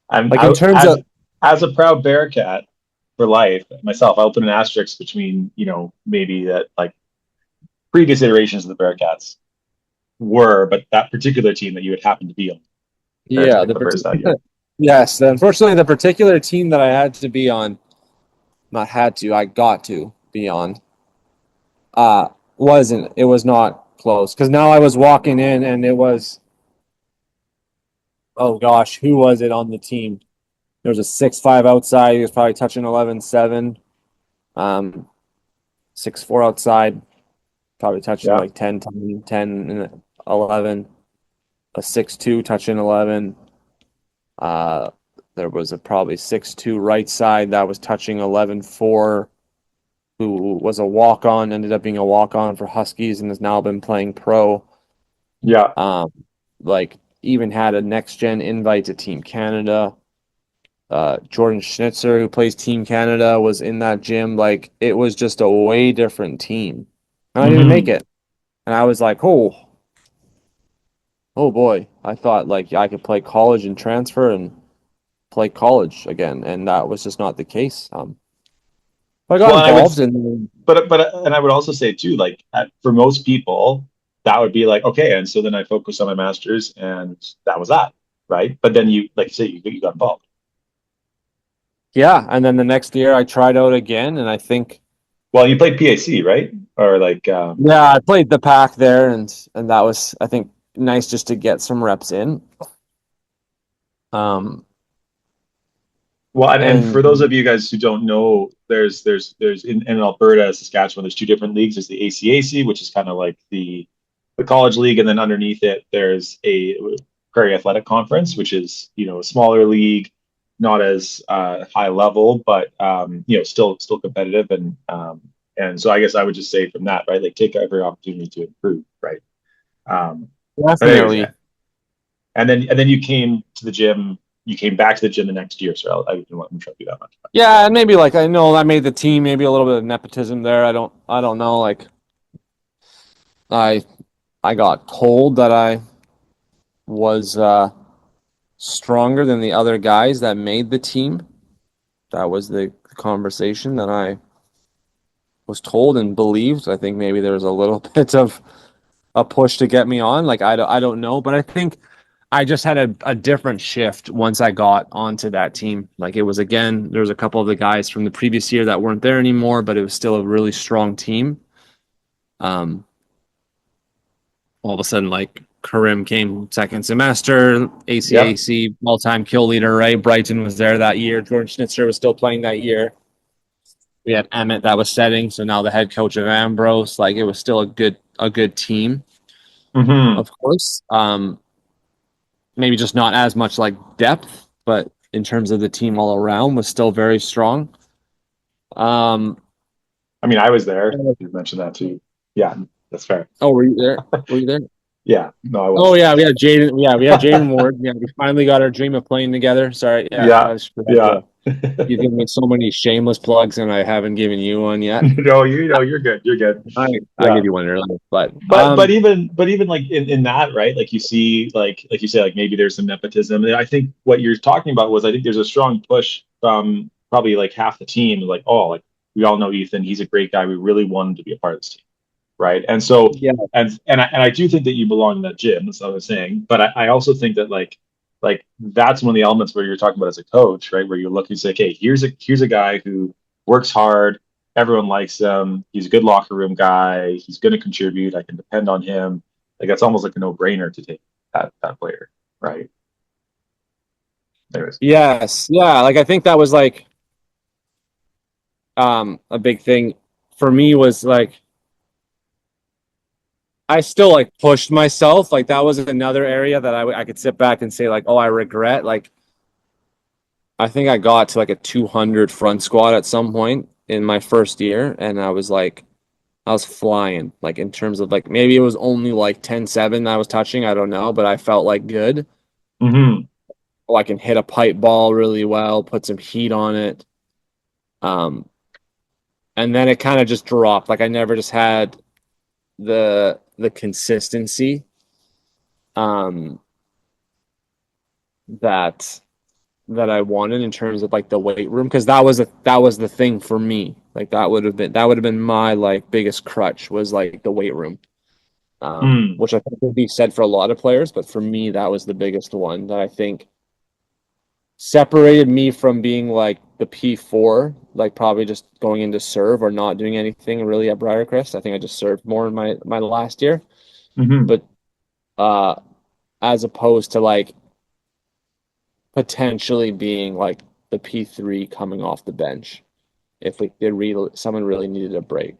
I'm Like in out terms of as a proud Bearcat for life myself. I'll put an asterisk between maybe that, like, previous iterations of the Bearcats but that particular team that you would happen to be on compared to yeah, the the Clippers that year. yes, unfortunately, the particular team that I had to be on, not had to, I got to be on, uh, wasn't. It was not close because now I was walking in and it was, oh gosh, who was it on the team? There was a 6'5" outside. He was probably touching 11'7". 6'4" outside, probably touching Yeah, like 10, 10, 10 and 11. A 6'2" touching 11. Uh, there was a probably 6'2" right side that was touching 11'4", who was a walk on, ended up being a walk on for Huskies and has now been playing pro. yeah. Um, like even had a next gen invite to Team Canada. Jordan Schnitzer, who plays Team Canada, was in that gym. Like it was just a way different team. And I didn't make Hmm. it. And I was like, oh boy. I thought like I could play college and transfer and play college again. And that was just not the case. I got Well, and involved and I would also say too, like, for most people, that would be like, okay, and so then I focused on my master's, and that was that, right? But then like you say, you got involved. yeah. And then the next year I tried out again. And I think, Well, you played PAC, right? Or like, yeah, I played the pack there and that was, I think, nice just to get some reps in. Um, well, and for those and of you guys who don't know, there's in Alberta, Saskatchewan, there's two different leagues. There's the ACAC, which is kind of like the college league, and then underneath it, there's a Prairie Athletic Conference, which is a smaller league, not as high level, but still competitive, and so I guess I would just say from that, right, like, take every opportunity to improve, right? Um, but anyways, definitely. and then you came to the gym. You came back to the gym the next year, so I didn't want to interrupt you that much. Yeah, and maybe like I know I made the team, maybe a little bit of nepotism there. I don't know. Like I I got told that I was stronger than the other guys that made the team. That was the conversation that I was told and believed. I think maybe there was a little bit of a push to get me on. Like I don't know, but I think I just had a different shift once I got onto that team. Like it was again, there was a couple of the guys from the previous year that weren't there anymore, but it was still a really strong team. Um, all of a sudden, like Karim came second semester, Yep. ACAC all-time kill leader, right? Brighton was there that year. Jordan Schnitzer was still playing that year. We had Emmett that was setting, so now the head coach of Ambrose. Like it was still a good team, Hmm. of course. Maybe just not as much like depth, but in terms of the team all around was still very strong. Um, I mean, I was there. You mentioned that too. Yeah, that's fair. oh, were you there? Were you there? Yeah, no, I Oh was. yeah, we had Jaden. Yeah, we had Jaden Ward. Yeah, we finally got our dream of playing together. Sorry, yeah, Yeah, I just forgot yeah. to. You've given me so many shameless plugs, and I haven't given you one yet. No, you're good. You're good. I Yeah. give you one earlier, but But even like in that, right? Like you see, like you say, like maybe there's some nepotism. And I think what you're talking about was, I think there's a strong push from probably like half the team is like, oh, like we all know Ethan, he's a great guy. We really want him to be a part of this team, right? And so Yeah. and I do think that you belong in that gym. That's what I was saying. But I also think that like that's one of the elements where you're talking about as a coach, right? Where you're looking to say, okay, here's a guy who works hard. Everyone likes him. He's a good locker room guy. He's going to contribute. I can depend on him. Like that's almost like a no-brainer to take that player, right? Anyways. Yes. Yeah. Like I think that was like a big thing for me was like I still like pushed myself. Like that was another area that I could sit back and say like, oh, I regret. Like I think I got to like a 200 front squat at some point in my first year, and I was like, I was flying. Like in terms of like maybe it was only like 10-7 I was touching. I don't know, but I felt like good. Mm-hmm. Oh, I can hit a pipe ball really well, put some heat on it. Um, and then it kind of just dropped. Like I never just had the consistency um that that I wanted in terms of like the weight room because that was the thing for me. Like that would have been my like biggest crutch was like the weight room. Mm. Which I think would be said for a lot of players, but for me that was the biggest one that I think separated me from being like the P4, like probably just going into serve or not doing anything really at Briarcrest. I think I just served more in my last year. Mm-hmm. But uh as opposed to like potentially being like the P3 coming off the bench if we did someone really needed a break.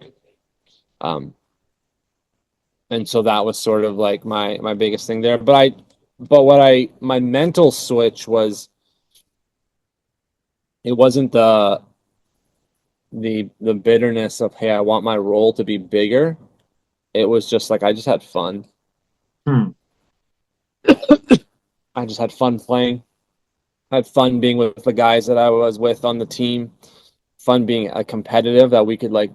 Um, and so that was sort of like my biggest thing there. But what I my mental switch was it wasn't the bitterness of hey I want my role to be bigger. It was just like I just had fun. Mm. I just had fun playing. I had fun being with the guys that I was with on the team. Fun being a competitive that we could like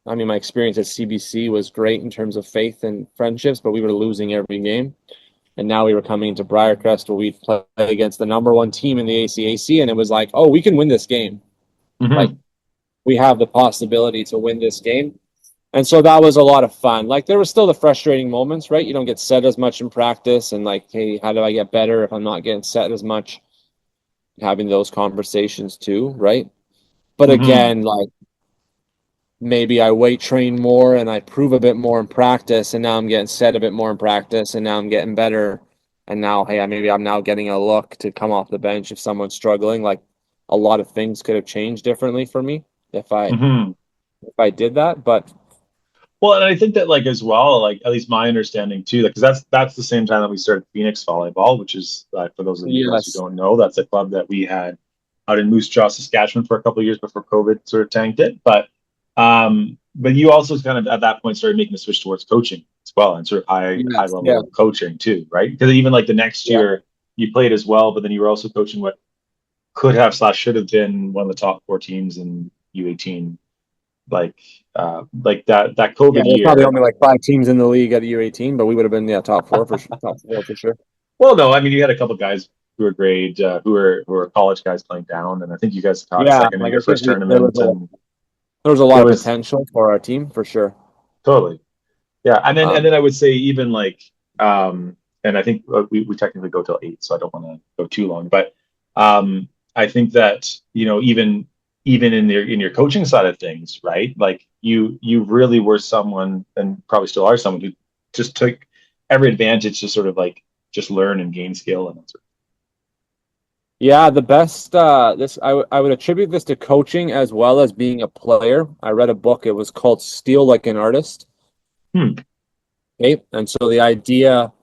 I mean, my experience at CBC was great in terms of faith and friendships, but we were losing every game. And now we were coming into Briarcrest where we'd play against the number one team in the ACAC, and it was like, oh, we can win this game. Like, Mm-hmm. we have the possibility to win this game. And so that was a lot of fun. Like, there was still the frustrating moments, right? You don't get set as much in practice, and like, hey, how do I get better if I'm not getting set as much? Having those conversations too, right? But Mm-hmm. again, like, maybe I weight train more and I prove a bit more in practice, and now I'm getting set a bit more in practice, and now I'm getting better. And now, hey, maybe I'm now getting a look to come off the bench if someone's struggling. Like a lot of things could have changed differently for me Mm-hmm. if I did that. But Well, and I think that like as well, like at least my understanding too, because that's the same time that we started Phoenix Volleyball, which is for those of you guys who yes, don't know, that's a club that we had out in Moose Jaw, Saskatchewan for a couple of years before COVID sort of tanked it. But you also kind of at that point started making the switch towards coaching as well and sort of high yes, yeah, level coaching too, right? Because even like the next yeah, year you played as well, but then you were also coaching what could have slash should have been one of the top four teams in U18 like like that yeah. COVID There's probably year. only like 5 teams in the league at U18, but we would have been top four for top four for sure. Well, no, I mean you had a couple guys who were great, who were college guys playing down, and I think you guys caught Yeah, second in like your I think first tournament, and there was a lot it of was potential for our team for sure. totally yeah. And then Um, I would say even like and I think we technically go till 8, so I don't want to go too long, but I think that even in your coaching side of things, right? Like you really were someone, and probably still are someone who just took every advantage to sort of like just learn and gain skill and that sort Yeah, the best I would attribute this to coaching as well as being a player. I read a book, it was called Steal Like an Artist. of. Okay. And so the idea,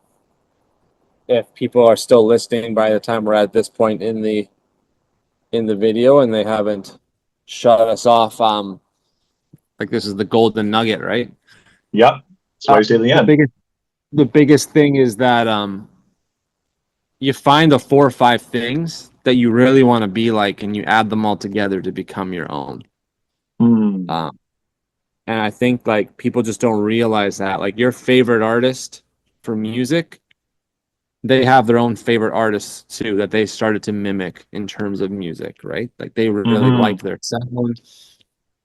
if people are still listening by the time we're at this point in the video and they haven't shut us off, like this is the golden nugget, right? Yep. That's why you stay to the The end. biggest thing is that you find the 4 or 5 things that you really want to be like and you add them all together to become your own. Hmm. Um, And I think like people just don't realize that. Like your favorite artist for music they have their own favorite artists too that they started to mimic in terms of music, right? Like they really Mm-hmm. liked their sound.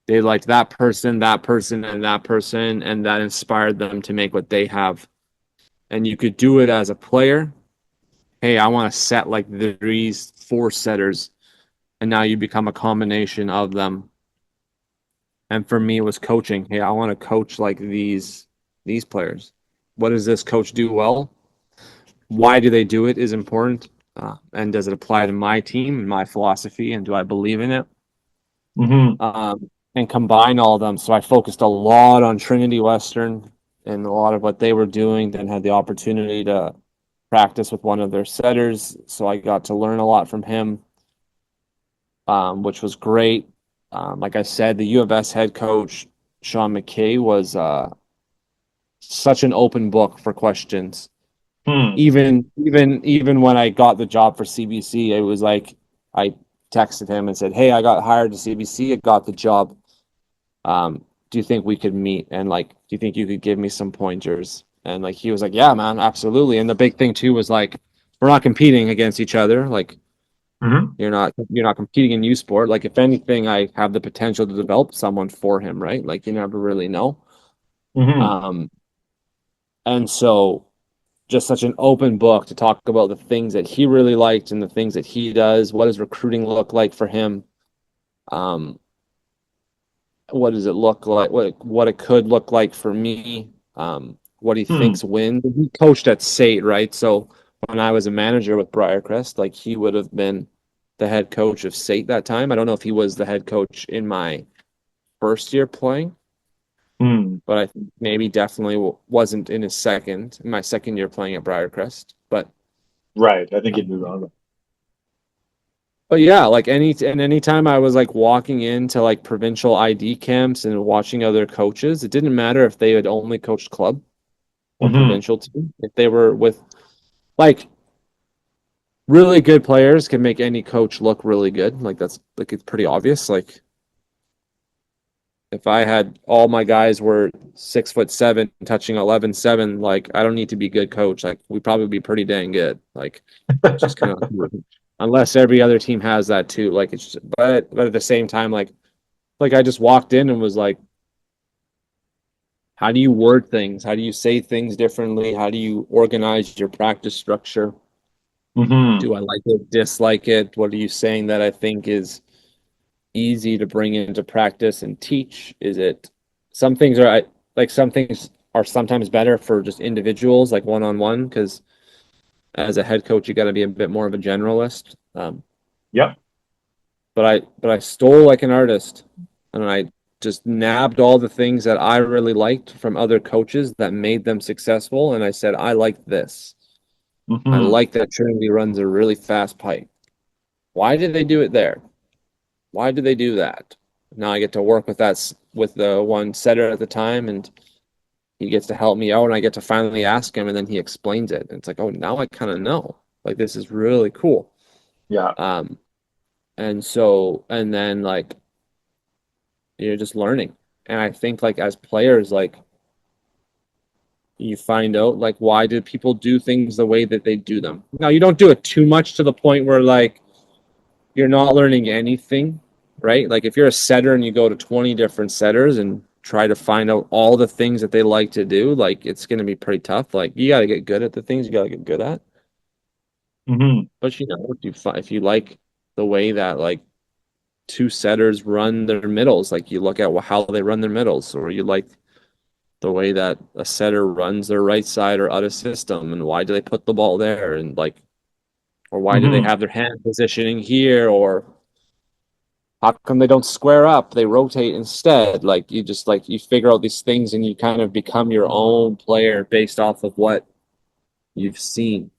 They liked that person, and that person, and that inspired them to make what they have. And you could do it as a player. Hey, I want to set like these four setters, and now you become a combination of them. And for me, it was coaching. Hey, I want to coach like these players. What does this coach do well? Why do they do it is important. And does it apply to my team and my philosophy? And do I believe in it? Mm-hmm. And combine all of them. So I focused a lot on Trinity Western and a lot of what they were doing. Then had the opportunity to practice with one of their setters. So I got to learn a lot from him, which was great. Like I said, the U of S head coach, Sean McKay, was such an open book for questions. Hmm. Even when I got the job for CBC, it was like I texted him and said, "Hey, I got hired to CBC. I got the job. Do you think we could meet? And like, do you think you could give me some pointers?" And like he was like, "Yeah, man, absolutely." And the big thing too was like, we're not competing against each other. Like Mm-hmm. you're not competing in U sport. Like if anything, I have the potential to develop someone for him, right? Like you never really know. Mm-hmm. Um, and so just such an open book to talk about the things that he really liked and the things that he does. What does recruiting look like for him? Um, what does it look like? What it could look like for me? What he Hmm. thinks wins. He coached at SAIT, right? So when I was a manager with Briarcrest, like he would have been the head coach of SAIT that time. I don't know if he was the head coach in my first year playing, Hmm. but I think maybe definitely wasn't in his second, in my second year playing at Briarcrest. Right. I think you'd move on. But yeah, like anytime I was like walking into like provincial ID camps and watching other coaches, it didn't matter if they had only coached club or Mm-hmm. provincial team. If they were with like really good players can make any coach look really good. Like that's like it's pretty obvious. Like if I had all my guys were 6'7", touching 11'7", like I don't need to be good coach. Like we probably be pretty dang good. Like just kind of unless every other team has that too. Like it's just, but at the same time, like I just walked in and was like, how do you word things? How do you say things differently? How do you organize your practice structure? Mm-hmm. Do I like it, dislike it? What are you saying that I think is easy to bring into practice and teach? Is it some things are like some things are sometimes better for just individuals, like one on one, because as a head coach, you got to be a bit more of a generalist. Yep. But I stole like an artist, and I just nabbed all the things that I really liked from other coaches that made them successful, and I said I like this. I Mm-hmm. like that Trinity runs a really fast pipe. Why did they do it there? Why do they do that? Now I get to work with that with the one setter at the time, and he gets to help me out, and I get to finally ask him, and then he explains it. And it's like, oh, now I kind of know. Like this is really cool. Yeah. Um, and so, and then like you're just learning. And I think like as players, like you find out like why do people do things the way that they do them. Now you don't do it too much to the point where like you're not learning anything, right? Like if you're a setter and you go to 20 different setters and try to find out all the things that they like to do, like it's going to be pretty tough. Like you got to get good at the things you got to get good at. Mm-hmm. But you know, if you like the way that like two setters run their middles, like you look at how they run their middles, or you like the way that a setter runs their right side or out of system, and why do they put the ball there, and like, or why do they Mm-hmm. have their hand positioning here, or how come they don't square up? They rotate instead. Like you just like you figure out these things and you kind of become your own player based off of what you've seen,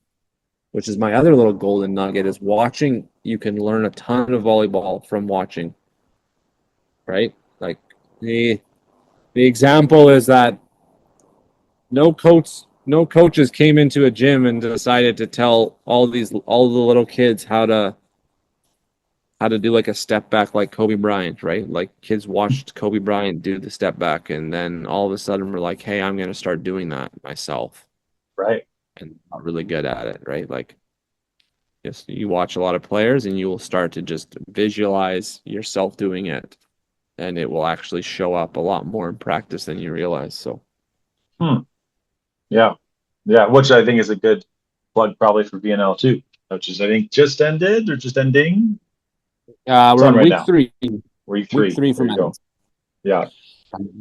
which is my other little golden nugget is watching. You can learn a ton of volleyball from watching, right? Like the the example is that no coaches came into a gym and decided to tell all the little kids how to do like a step back like Kobe Bryant, right? Like kids watched Kobe Bryant do the step back and then all of a sudden we're like, "Hey, I'm going to start doing that myself." Right. and not really good at it, right? Like, just you watch a lot of players and you will start to just visualize yourself doing it, and it will actually show up a lot more in practice than you realize. So, Hmm. Yeah. Yeah. Which I think is a good plug probably for VNL too, which is I think just ended or just ending. It's we're on in right week now. three, Week week three. three for There you go. men's. Yeah.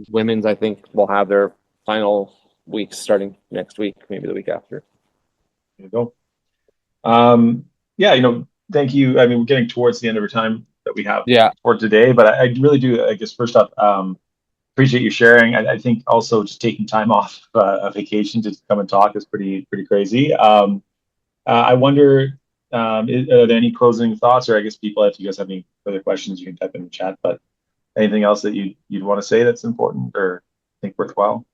Women's, I think, will have their final weeks starting next week, maybe the week after. There you go. Yeah, thank you. I mean, we're getting towards the end of our time that we have Yeah. for today, but I really do, I guess, first up, appreciate you sharing. I think also just taking time off a vacation to come and talk is pretty crazy. I wonder, are there any closing thoughts, or I guess people, if you guys have any further questions, you can type in the chat. But anything else that you'd want to say that's important or think worthwhile?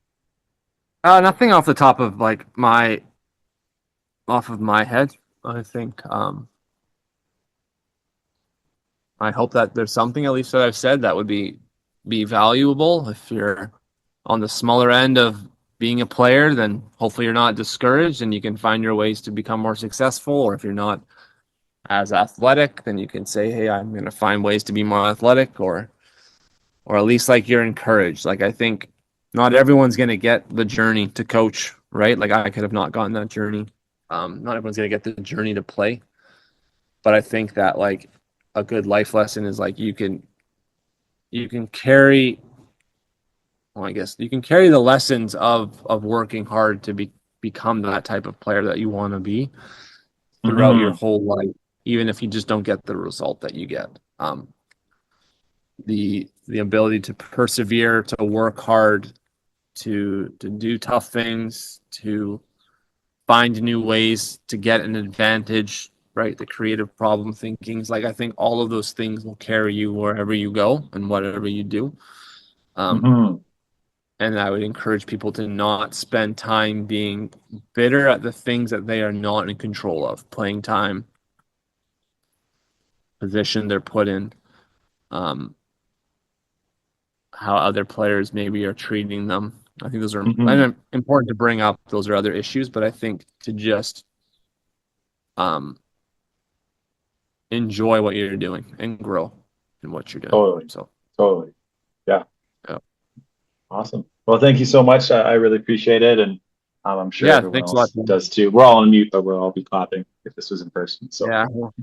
Nothing off the top of like my off of my head. I think I hope that there's something at least that I've said that would be valuable. If you're on the smaller end of being a player, then hopefully you're not discouraged and you can find your ways to become more successful. Or if you're not as athletic, then you can say, "Hey, I'm going to find ways to be more athletic," or at least like you're encouraged. Like I think not everyone's going to get the journey to coach, right? Like I could have not gotten that journey. Not everyone's going to get the journey to play, but I think that like a good life lesson is like you can carry well, I guess you can carry the lessons of working hard to become that type of player that you want to be throughout your Hmm. whole life, even if you just don't get the result that you get. The ability to persevere, to work hard, to do tough things, to find new ways to get an advantage, right? The creative problem thinkings, like I think all of those things will carry you wherever you go and whatever you do. Um, Hmm. and I would encourage people to not spend time being bitter at the things that they are not in control of, playing time, position they're put in, um, how other players maybe are treating them. I think those are Hmm. and important to bring up. Those are other issues, but I think to just um, enjoy what you're doing and grow in what you're doing. Totally. So, Totally. Yeah. yeah, Awesome. Well, thank you so much. I really appreciate it, and I'm sure yeah, everyone thanks a lot, else man. does too. We're all on mute, but we'll all be clapping if this was in person. So Yeah, well,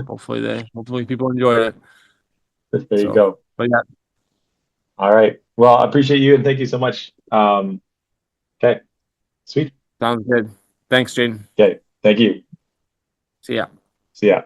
hopefully people enjoy it. there you So, go. but yeah, All right. Well, I appreciate you and thank you so much. Okay. Sweet. sounds good. Thanks, Jane. Okay. Thank you. See ya. See ya.